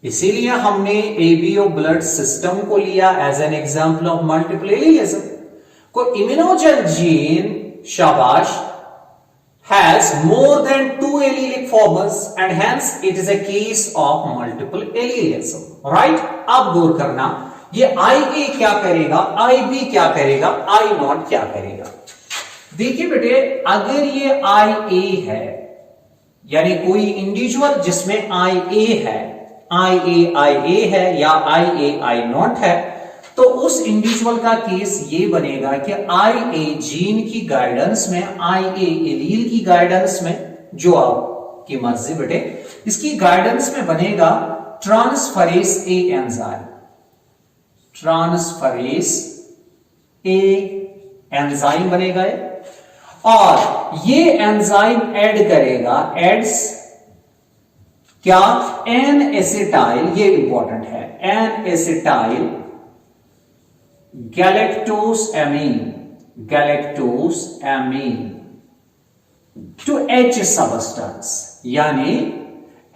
इसीलिए हमने एबीओ ब्लड सिस्टम को लिया as an example of multiple allelism. को इम्यूनोजन जीन, शाबाश, has more than 2 allelic forms and hence it is a case of multiple allelism, right? अब गौर करना, ये IA क्या करेगा, IB क्या करेगा, I नॉट क्या करेगा। देखिए बेटे, अगर ये IA है, यानी कोई इंडिविजुअल जिसमें IA है, IA है या IA I नॉट है, तो उस इंडिविजुअल का केस ये बनेगा कि IA जीन की गाइडेंस में, IA एलील की गाइडेंस में, जो आपकी मर्जी बेटे, इसकी गाइडेंस में बनेगा transferase A enzyme. Transferase A enzyme बनेगा और ये एंजाइम ऐड करेगा, एड्स क्या, एन एसिटाइल, ये इंपॉर्टेंट है, N acetyl galactosamine to H substance, यानी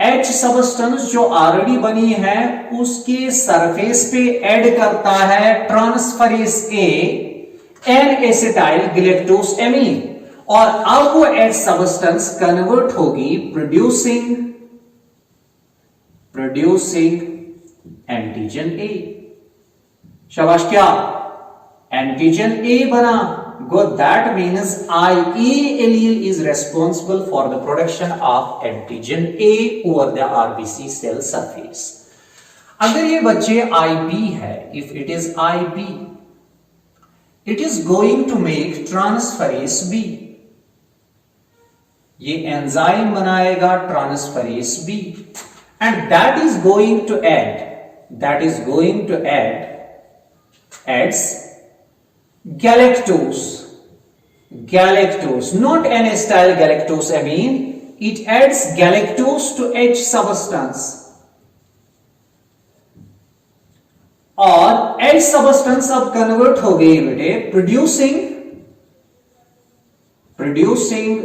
H सबस्टेंस जो ऑलरेडी बनी है उसके सरफेस पे ऐड करता है transferase A N acetyl galactosamine, और अब वो H सबस्टेंस कन्वर्ट होगी प्रोड्यूसिंग एंटीजन ए। शाबाश, क्या एंटीजन ए बना, go that means IE allele is responsible for the production of antigen A over the RBC cell surface। अगर ये बच्चे IB है, if it is IB, it is going to make transferase B. ये enzyme बनाएगा transferase B and that is going to add adds galactose, not N-acetyl galactose amine, it adds galactose to H substance और H substance अब convert हो गई बेटे producing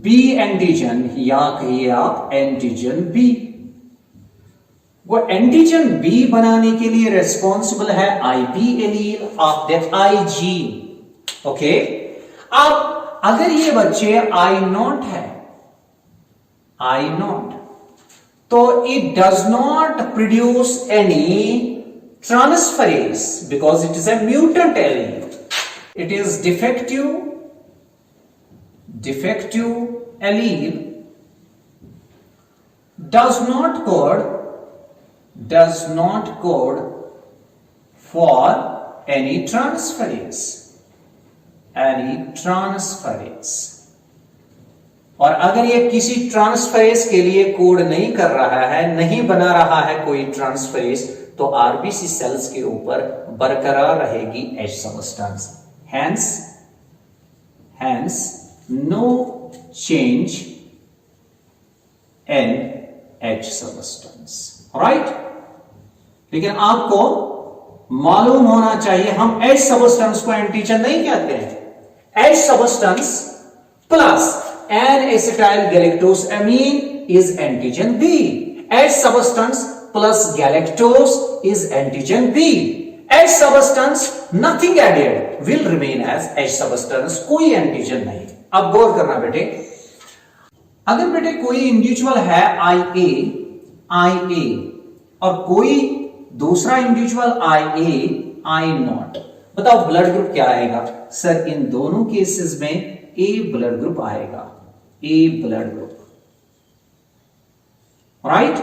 B antigen या कहिए आप एंटीजन B। वो एंटीजन B बनाने के लिए रेस्पॉन्सिबल है IP allele of that I gene. Okay, अब अगर ये बच्चे I0 है, I0, तो it does not produce any transferase because it is a mutant allele. It is defective allele does not code for any transferase. और अगर ये किसी ट्रांसफरेज के लिए कोड नहीं कर रहा है, नहीं बना रहा है कोई ट्रांसफरेज, तो आरबीसी सेल्स के ऊपर बरकरार रहेगी H substance. Hence no change in H substance, right? लेकिन आपको मालूम होना चाहिए हम H सबस्टेंस को एंटीजन नहीं कहते हैं। H substance plus N-acetyl galactose amine is antigen B. H substance plus galactose is antigen B. H substance nothing added will remain as H substance, कोई एंटीजन नहीं। अब गौर करना बेटे, अगर बेटे कोई इंडिविजुअल है IA और कोई दूसरा इंडिविजुअल I0, बताओ ब्लड ग्रुप क्या आएगा? सर इन दोनों केसेस में A ब्लड ग्रुप आएगा, A ब्लड ग्रुप, राइट?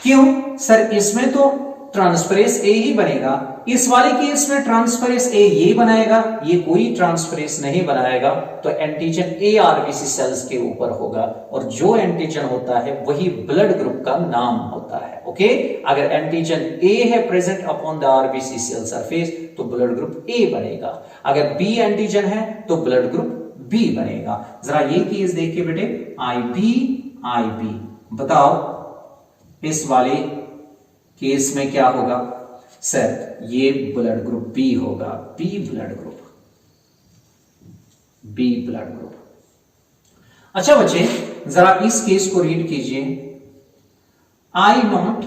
क्यों सर? इसमें तो ट्रांसफरेज A ही बनेगा, इस वाले केस में ट्रांसफरेज A ये बनाएगा, ये कोई ट्रांसफरेज नहीं बनाएगा, तो एंटीजन A आरबीसी सेल्स के ऊपर होगा और जो एंटीजन होता है वही ब्लड ग्रुप का नाम होता है। ओके, अगर एंटीजन A है present upon the RBC cell surface तो ब्लड ग्रुप A बनेगा, अगर B एंटीजन है तो ब्लड ग्रुप B बनेगा। जरा ये केस देखिए बेटे, IB, बताओ इस वाले केस में क्या होगा? सर ये ब्लड ग्रुप B होगा, B ब्लड ग्रुप। अच्छा बच्चे जरा इस केस को रीड कीजिए, I0,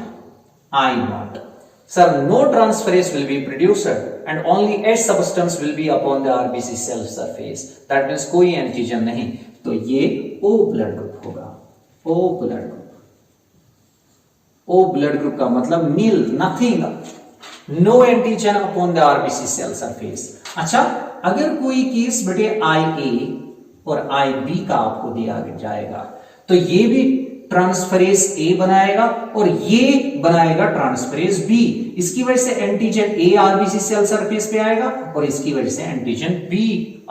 sir, no transferase will be produced and only H substance will be upon the RBC cell surface. That means कोई एंटीजन नहीं, तो ये O ब्लड ग्रुप होगा, O ब्लड ग्रुप का मतलब nil, nothing, no antigen upon the RBC cell surface. अच्छा, अगर कोई केस बेटे IA और IB का आपको दिया जाएगा तो ये भी ट्रांसफरेज A बनाएगा और ये बनाएगा ट्रांसफरेज B। इसकी वजह से antigen A RBC cell surface पे आएगा और इसकी वजह से antigen B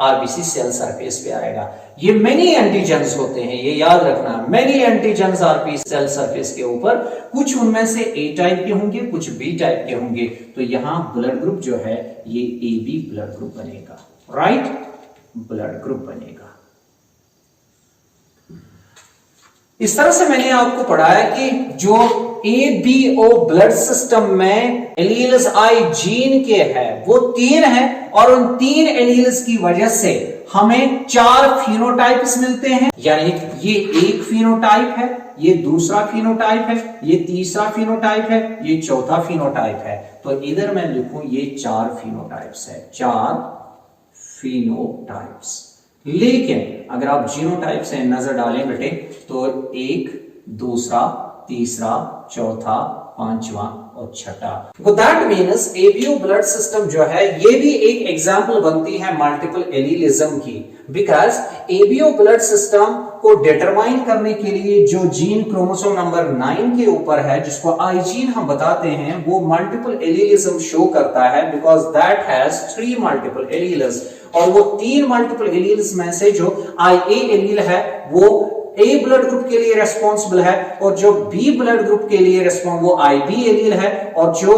RBC cell surface पे आएगा। ये मेनी एंटीजेंस होते हैं, ये याद रखना, many antigens RBC cell surface के ऊपर, कुछ उनमें से A टाइप के होंगे, कुछ B टाइप के होंगे, तो यहां ब्लड ग्रुप जो है ये AB ब्लड ग्रुप बनेगा, राइट? ब्लड ग्रुप बनेगा। इस तरह से मैंने आपको पढ़ाया कि जो ABO ब्लड सिस्टम में एलील्स I जीन के हैं वो 3 हैं और उन 3 एलील्स की वजह से हमें 4 फिनोटाइप्स मिलते हैं, यानी ये एक फिनोटाइप है, ये दूसरा फिनोटाइप है, ये तीसरा फिनोटाइप है, ये चौथा फिनोटाइप है। तो इधर मैं लिखूं ये 4 फिनोटाइप्स है, 4 फिनोटाइप्स। लेकिन अगर आप जीनोटाइप से नजर डालें बेटे तो 1, दूसरा, तीसरा, चौथा, पांचवा और छठा। That means ABO blood system जो है ये भी एक एग्जाम्पल बनती है मल्टीपल एलीलिज्म की, बिकॉज ABO ब्लड सिस्टम को डिटरमाइन करने के लिए जो जीन क्रोमोसोम नंबर 9 के ऊपर है, जिसको आई जीन हम बताते हैं, वो मल्टीपल एलीलिज्म शो करता है because that has 3 multiple alleles. और वो 3 मल्टीपल एलील्स में से जो IA एलील है वो A ब्लड ग्रुप के लिए रेस्पॉन्सिबल है, और जो B ब्लड ग्रुप के लिए रेस्पॉन्सिबल वो IB एलील है, और जो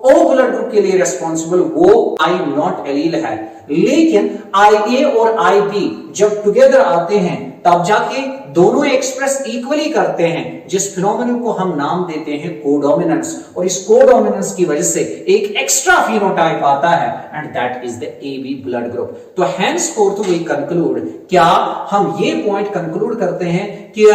O ब्लड ग्रुप के लिए रेस्पॉन्सिबल वो I0 एलील है। लेकिन IA और IB जब टुगेदर आते हैं तब जाके दोनों एक्सप्रेस इक्वली करते हैं, जिस फिनोमेनन को हम नाम देते हैं कोडोमिनेंस। और इस कोडोमिनेंस की वजह से एक एक्स्ट्रा फिनोटाइप आता है and that is the AB blood group. तो henceforth वी कंक्लूड, क्या हम ये पॉइंट कंक्लूड करते हैं कि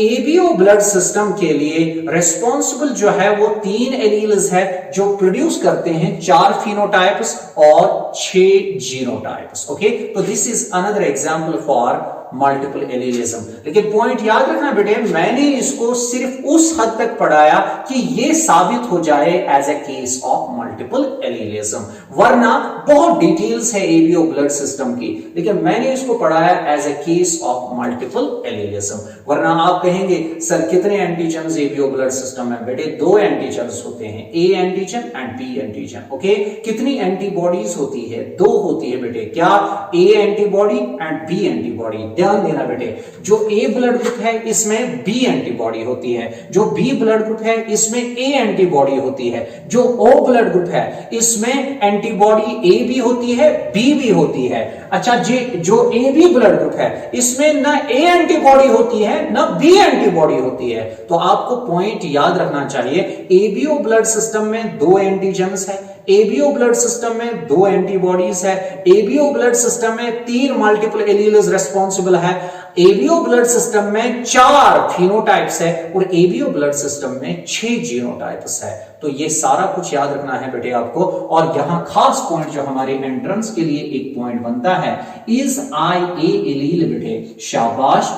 ABO ब्लड सिस्टम के लिए रिस्पॉन्सिबल जो है वो 3 एलील्स है जो प्रोड्यूस करते हैं 4 फिनोटाइप्स और 6 जीनोटाइप्स। ओके, तो this is another example for multiple एलीलिज्म। लेकिन पॉइंट याद रखना बेटे, मैंने इसको सिर्फ उस हद तक पढ़ाया कि ये साबित हो जाए as a case of multiple allelism, वरना बहुत डिटेल्स है ABO ब्लड सिस्टम की, लेकिन मैंने इसको पढ़ाया as a case of multiple allelism. वरना आप कहेंगे सर कितने एंटीजन्स ABO ब्लड सिस्टम में? बेटे 2 एंटीजन्स होते हैं, A antigen and B antigen. Okay, कितनी एंटीबॉडीज होती है? 2 होती है बेटे। क्या? A antibody and B antibody. ध्यान देना बेटे, जो A ब्लड ग्रुप है इसमें B एंटीबॉडी होती है, जो B ब्लड ग्रुप है इसमें A एंटीबॉडी होती है, जो O ब्लड ग्रुप है इसमें एंटीबॉडी A भी होती है B भी होती है। अच्छा जी, जो AB ब्लड ग्रुप है इसमें ना A एंटीबॉडी होती है ना B एंटीबॉडी होती है। तो आपको पॉइंट याद रखना चाहिए, ABO ब्लड सिस्टम में 2 एंटीजन्स है, ABO ब्लड सिस्टम में 2 एंटीबॉडीज है, ABO ब्लड सिस्टम में 3 मल्टीपल एलील्स रिस्पॉन्सिबल है, ABO ब्लड सिस्टम में 4 फिनोटाइप्स है और ABO ब्लड सिस्टम में 6 जीनोटाइप्स है। तो ये सारा कुछ याद रखना है बेटे आपको। और यहां खास पॉइंट जो हमारे एंट्रेंस के लिए एक पॉइंट बनता है, इज IA एलील बेटे, शाबाश,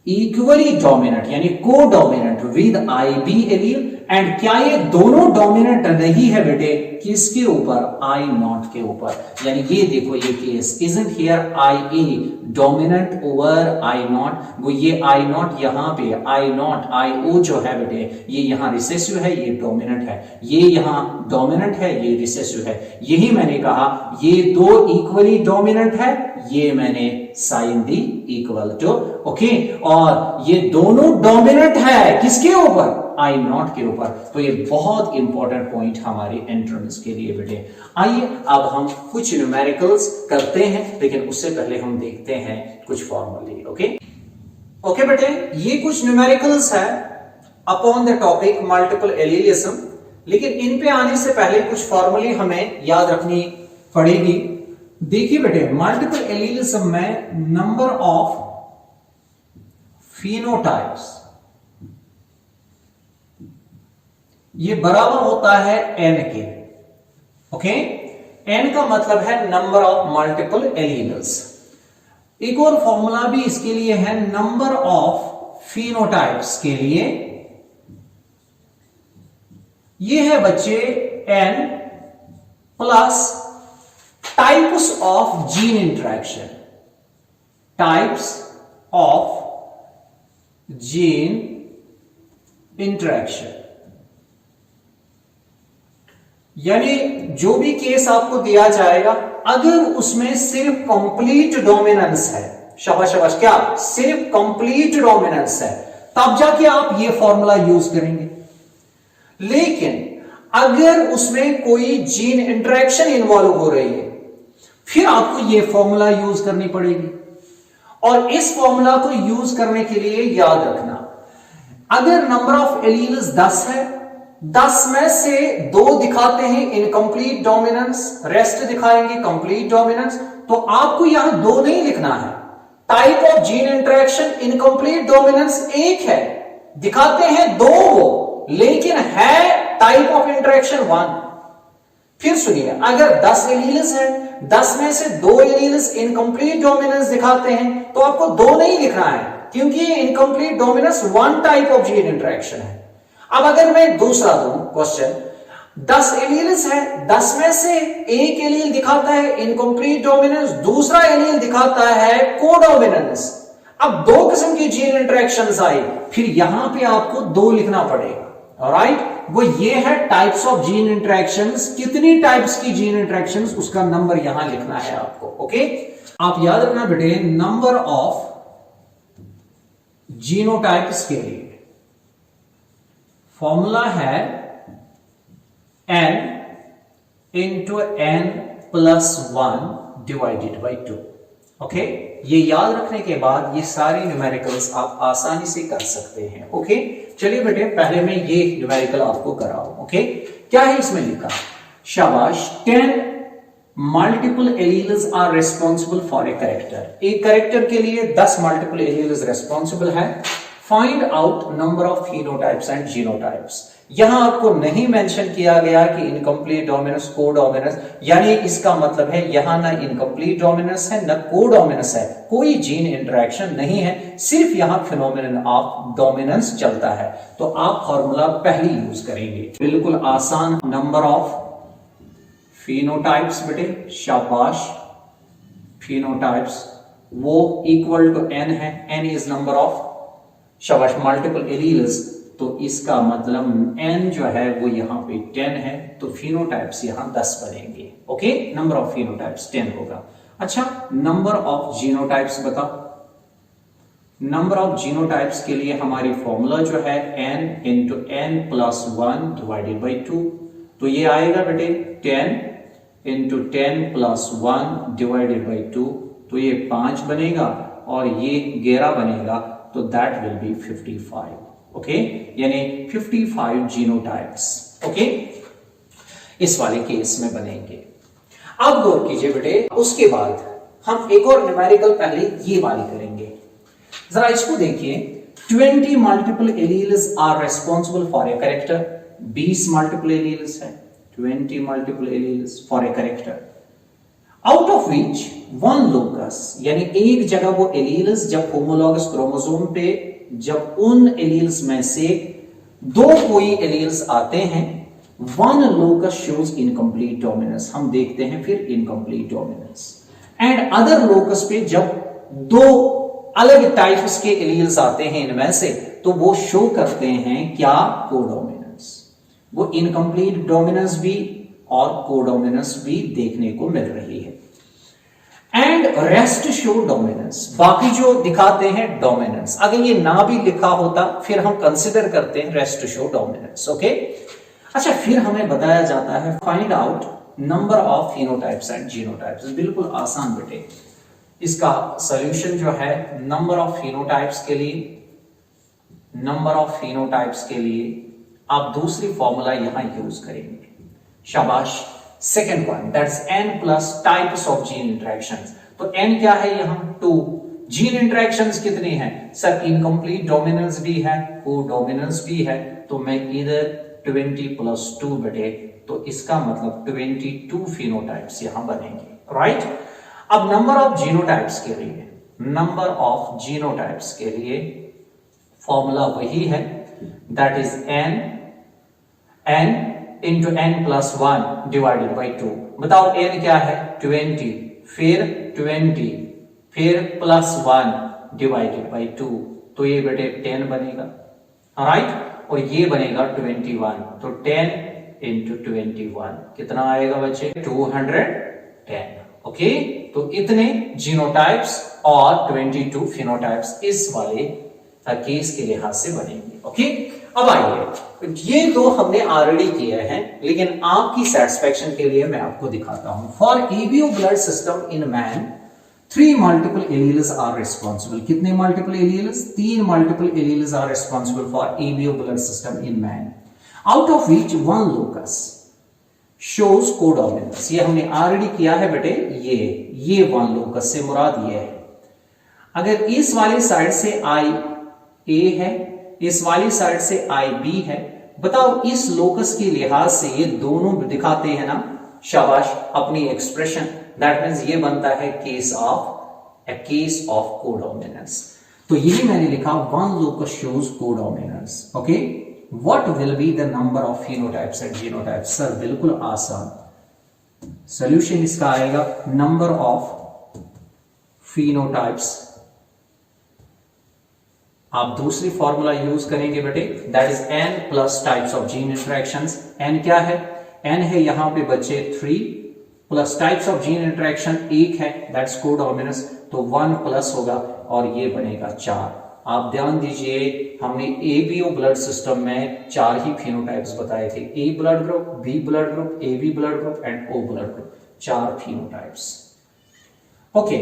इक्वली डोमिनेंट यानी को dominant with IB allele, and क्या ये दोनों डोमिनेंट नहीं है बेटे? किसके ऊपर? I0 के ऊपर। यानी ये देखो ये case, isn't here IA dominant over I0, वो ये I0 यहां पे I0 IO जो है बेटे ये यहां रिसेसिव है, ये डोमिनेंट है, ये यहां डोमिनेंट है, ये रिसेसिव है। यही मैंने कहा ये 2 इक्वली डोमिनेंट है, ये मैंने साइन दी इक्वल टू। ओके, और ये दोनों डोमिनेंट है किसके ऊपर? I0 के ऊपर। तो ये बहुत इंपॉर्टेंट पॉइंट हमारे एंट्रेंस के लिए बेटे। आइए अब हम कुछ न्यूमेरिकल्स करते हैं, लेकिन उससे पहले हम देखते हैं कुछ फॉर्मूले। ओके बेटे, ये कुछ न्यूमेरिकल्स है अपॉन द टॉपिक मल्टीपल एलीलिज्म, लेकिन इन पे आने से पहले कुछ फॉर्मूले हमें याद रखनी पड़ेगी। देखिए बेटे, मल्टीपल एलीलिज्म में नंबर ऑफ फिनोटाइप्स ये बराबर होता है n के। ओके, n का मतलब है नंबर ऑफ मल्टीपल एलील्स। एक और फॉर्मूला भी इसके लिए है, नंबर ऑफ फिनोटाइप्स के लिए ये है बच्चे n plus types of gene interaction, types of gene interaction. यानी जो भी केस आपको दिया जाएगा, अगर उसमें सिर्फ कंप्लीट डोमिनेंस है, शाबाश शाबाश, क्या सिर्फ कंप्लीट डोमिनेंस है, तब जाके आप ये फॉर्मूला यूज करेंगे। लेकिन अगर उसमें कोई जीन इंटरेक्शन इन्वॉल्व हो रही है, फिर आपको ये फॉर्मूला यूज करनी पड़ेगी। और इस फॉर्मूला को यूज करने के लिए याद रखना, अगर नंबर ऑफ एलील्स 10 है, 10 में से 2 दिखाते हैं इनकम्प्लीट डोमिनेंस, रेस्ट दिखाएंगे कंप्लीट डोमिनेंस, तो आपको यहां 2 नहीं लिखना है। Type of gene interaction incomplete dominance 1 है, दिखाते हैं 2 वो, लेकिन है टाइप ऑफ इंटरेक्शन 1। फिर सुनिए, अगर 10 एलील्स है, 10 में से 2 एलील्स इनकम्प्लीट डोमिनेंस दिखाते हैं, तो आपको 2 नहीं लिखना है, क्योंकि incomplete dominance 1 type of gene interaction है। अब अगर मैं दूसरा दूं क्वेश्चन, 10 एलील्स है, 10 में से 1 एलील दिखाता है इनकम्प्लीट डोमिनेंस, दूसरा एलील दिखाता है कोडोमिनेंस। अब दो किस्म की जीन इंटरेक्शंस आई, फिर यहां पे आपको दो लिखना पड़ेगा। ऑलराइट, वो ये है टाइप्स ऑफ जीन इंटरेक्शंस। कितनी टाइप्स की जीन इंटरेक्शंस, उसका नंबर यहां लिखना है आपको। ओके, आप याद रखना बेटे, नंबर ऑफ जीनोटाइप्स के लिए फॉर्मूला है n into n plus 1 divided by 2। Okay, ये याद रखने के बाद ये सारे न्यूमेरिकल्स आप आसानी से कर सकते हैं। ओके, चलिए बेटे पहले मैं ये न्यूमेरिकल आपको कराऊं। ओके, क्या है इसमें लिखा, शाबाश, 10 multiple alleles are responsible for a character. एक कैरेक्टर के लिए 10 मल्टीपल एलील्स रिस्पॉन्सिबल है। Find out number of phenotypes and genotypes. यहां आपको नहीं मेंशन किया गया कि इनकम्प्लीट डोमिनेंस, को डोमिनेंस, यानी इसका मतलब है यहां ना इनकम्प्लीट डोमिनेंस है ना को डोमिनेंस है, कोई जीन इंटरेक्शन नहीं है, सिर्फ यहां फिनोमिनन ऑफ डोमिनेंस चलता है। तो आप फॉर्मूला पहले यूज करेंगे, बिल्कुल आसान, नंबर ऑफ फिनोटाइप्स बेटे, शाबाश, फिनोटाइप्स वो इक्वल टू n है, n इज नंबर ऑफ, शाबाश, मल्टीपल एलील्स, तो इसका मतलब n जो है वो यहां पे 10 है, तो फिनोटाइप्स यहां 10 बनेंगे। ओके, नंबर ऑफ फिनोटाइप्स 10 होगा। अच्छा, नंबर ऑफ जीनोटाइप्स बताओ। नंबर ऑफ जीनोटाइप्स के लिए हमारी फॉर्मूला जो है n into n plus 1 divided by 2, तो ये आएगा बेटे 10 इंटू 10 प्लस 1 डिवाइडेड बाई 2, तो ये 5 बनेगा और ये 11 बनेगा, तो दैट विल बी 55। ओके, यानी 55 जीनोटाइप्स ओके इस वाले केस में बनेंगे। अब गौर कीजिए बेटे, उसके बाद हम एक और न्यूमेरिकल पहले ये वाली करेंगे। जरा इसको देखिए, 20 multiple alleles are responsible for a character. 20 multiple alleles है, 20 multiple alleles for a character, out of which 1 locus, यानी एक जगह वो एलील्स जब होमोलॉगस क्रोमोसोम पे जब उन एलील्स में से दो कोई एलील्स आते हैं, 1 लोकस शोज इनकम्प्लीट डोमिनेंस, हम देखते हैं फिर incomplete dominance, and other locus पे जब दो अलग टाइप्स के एलील्स आते हैं इनमें से, तो वो शो करते हैं क्या, कोडोमिनेंस। वो इनकम्प्लीट डोमिनेंस भी और कोडोमिनेंस भी देखने को मिल रही है। एंड रेस्ट शो डोमिनेंस, बाकी जो दिखाते हैं डोमिनेंस। अगर ये ना भी लिखा होता फिर हम कंसिडर करते हैं रेस्ट शो डोमिनेंस। ओके, अच्छा, फिर हमें बताया जाता है find out number of phenotypes and genotypes. बिल्कुल आसान बेटे, इसका सॉल्यूशन जो है नंबर ऑफ फिनोटाइप्स के लिए, नंबर ऑफ फिनोटाइप्स के लिए आप दूसरी फॉर्मूला यहां यूज करेंगे, शाबाश, second one, that's n plus types of gene interactions. तो n क्या है यहां, 2। जीन इंटरेक्शंस कितनी है सर, इनकम्प्लीट डोमिनेंस भी है, को डोमिनेंस भी है, तो मैं इधर 20 प्लस 2 बेटे, तो इसका मतलब 22 फिनोटाइप्स यहां बनेंगे। राइट, अब नंबर ऑफ जीनोटाइप्स के लिए, नंबर ऑफ जीनोटाइप्स के लिए फॉर्मूला वही है, that is n into n plus 1 divided by 2। बताओ n क्या है, 20, फिर 20, फिर प्लस 1 डिवाइडेड बाई 2, तो ये बेटे 10 बनेगा। राइट, और ये बनेगा 21, तो 10 इंटू 21 कितना आएगा बच्चे, 210। ओके, तो इतने जीनोटाइप्स और 22 फिनोटाइप्स इस वाले केस के लिहाज से बनेंगे। ओके, अब आइए, ये तो हमने ऑलरेडी किए हैं, लेकिन आपकी सेटिस्फेक्शन के लिए मैं आपको दिखाता हूं। For ABO blood system in man 3 multiple alleles are responsible. कितने multiple alleles, 3 multiple alleles are responsible for ABO blood system in man, out of which 1 locus shows codominance. ये हमने ऑलरेडी किया है बेटे, ये 1 लोकस से मुराद ये है। अगर इस वाली साइड से आई ए है, इस वाली साइड से आई बी है, बताओ इस लोकस के लिहाज से ये दोनों दिखाते हैं ना, शाबाश, अपनी एक्सप्रेशन, दैट मींस ये बनता है केस ऑफ कोडोमिनेंस। तो यही मैंने लिखा 1 locus shows codominance. Okay, what will be the number of phenotypes and genotypes. Sir बिल्कुल आसान, सॉल्यूशन इसका आएगा नंबर ऑफ फिनोटाइप्स आप दूसरी फॉर्मूला यूज करेंगे बेटे, that is n plus types of gene interactions. n क्या है? n है यहां पे बच्चे 3 plus types of gene interaction 1 है, दैट्स कोडोमिनेंस, तो 1 प्लस होगा और ये बनेगा 4। आप ध्यान दीजिए, हमने एबीओ ब्लड सिस्टम में 4 ही फिनोटाइप्स बताए थे, A blood group, B blood group, AB blood group and O blood group, 4 phenotypes. Okay,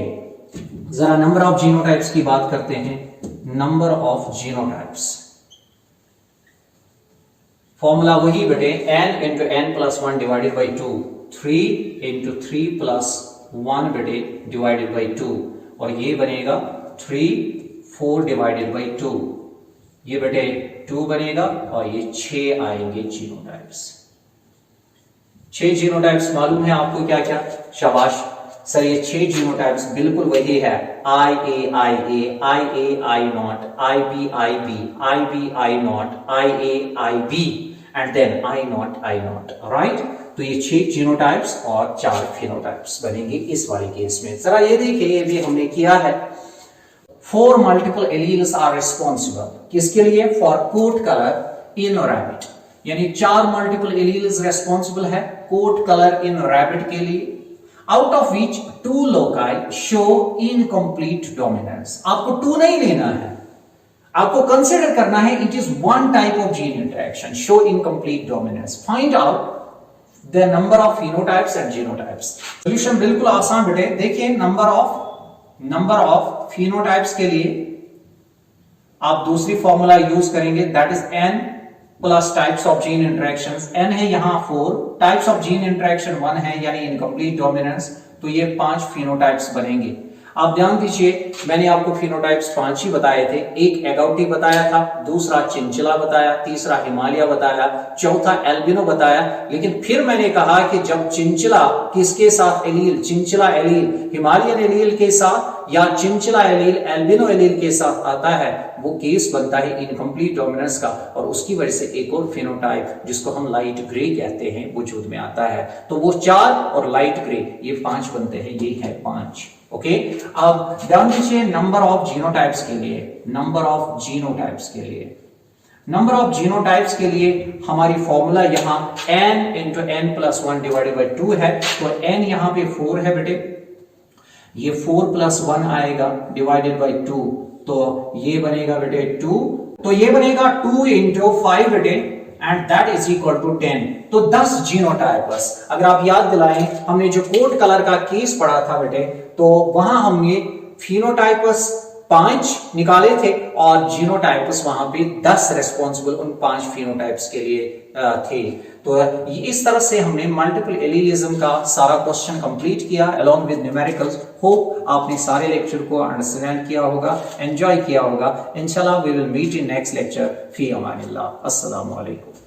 जरा नंबर ऑफ जीनोटाइप्स की बात करते हैं। नंबर ऑफ जीनोटाइप्स, फॉर्मूला वही बेटे, n into n plus 1 divided by 2, 3 into 3 plus 1 बेटे डिवाइडेड बाई 2, और ये बनेगा 3 4 डिवाइडेड बाई 2, ये बेटे 2 बनेगा और ये 6 आएंगे जीनोटाइप्स। 6 जीनोटाइप्स मालूम है आपको क्या क्या? शाबाश सर, ये 6 जीनोटाइप्स बिल्कुल वही है, I A I A, I A I naught, I B I B, I B I naught, I A I B and then I naught I naught, right? तो ये 6 जीनोटाइप्स और 4 फिनोटाइप्स बनेंगे इस वाले केस में। जरा ये देखिए, ये भी हमने किया है। 4 मल्टीपल एलील्स आर रिस्पॉन्सिबल, किसके लिए? For coat colour in rabbit, यानी 4 मल्टीपल एलील्स रिस्पॉन्सिबल है कोट कलर इन रैबिट के लिए, out of which 2 loci show incomplete dominance। आपको 2 नहीं लेना है, आपको कंसिडर करना है it is one type of gene interaction show incomplete dominance। find out the number of phenotypes and genotypes। Solution बिल्कुल आसान बेटे, देखिए नंबर ऑफ फिनोटाइप्स के लिए आप दूसरी फॉर्मूला यूज करेंगे, that is n plus types of gene interactions. n है यहां 4, टाइप्स ऑफ जीन इंटरेक्शन 1 है, यानी इनकम्प्लीट डोमिनेंस, तो ये 5 फिनोटाइप्स बनेंगे। आप ध्यान दीजिए, मैंने आपको फिनोटाइप्स 5 ही बताए थे, एक एगोटी बताया था, दूसरा चिंचिला बताया, तीसरा हिमालय बताया, चौथा एल्बिनो बताया। लेकिन फिर मैंने कहा कि जब चिंचिला किसके साथ allele, chinchilla allele Himalayan allele के साथ या चिंचिला एलील एल्बिनो एलील के साथ आता है, वो केस बनता है इनकम्प्लीट डोमिनेंस का, और उसकी वजह से एक और फिनोटाइप जिसको हम लाइट ग्रे कहते हैं वजूद में आता है। तो वो 4 और लाइट ग्रे ये 5 बनते हैं, ये है 5। ओके, अब ध्यान दीजिए नंबर ऑफ जीनोटाइप्स के लिए, नंबर ऑफ जीनोटाइप्स के लिए हमारी फॉर्मूला यहां n into n plus 1 divided by 2 है, तो n यहां पे 4 है बेटे, ये 4 प्लस 1 आएगा डिवाइडेड बाई 2, तो ये बनेगा बेटे 2, तो ये बनेगा 2 इंटू 5 बेटे and that is equal to 10, तो 10 जीनोटाइप्स। अगर आप याद दिलाएं, हमने जो कोट कलर का केस पढ़ा था बेटे, तो वहां हमने फिनोटाइप्स 5 निकाले थे और जीनोटाइप्स वहां पे 10 रेस्पॉन्सिबल उन 5 फिनोटाइप्स के लिए थे। तो इस तरह से हमने मल्टीपल एलीलिज्म का सारा क्वेश्चन कंप्लीट किया अलोंग विद न्यूमेरिकल्स। होप आपने सारे लेक्चर को अंडरस्टैंड किया होगा, एंजॉय किया होगा। इंशाल्लाह we will meet in next lecture. फी अमानिल्लाह। अस्सलामु अलैकुम।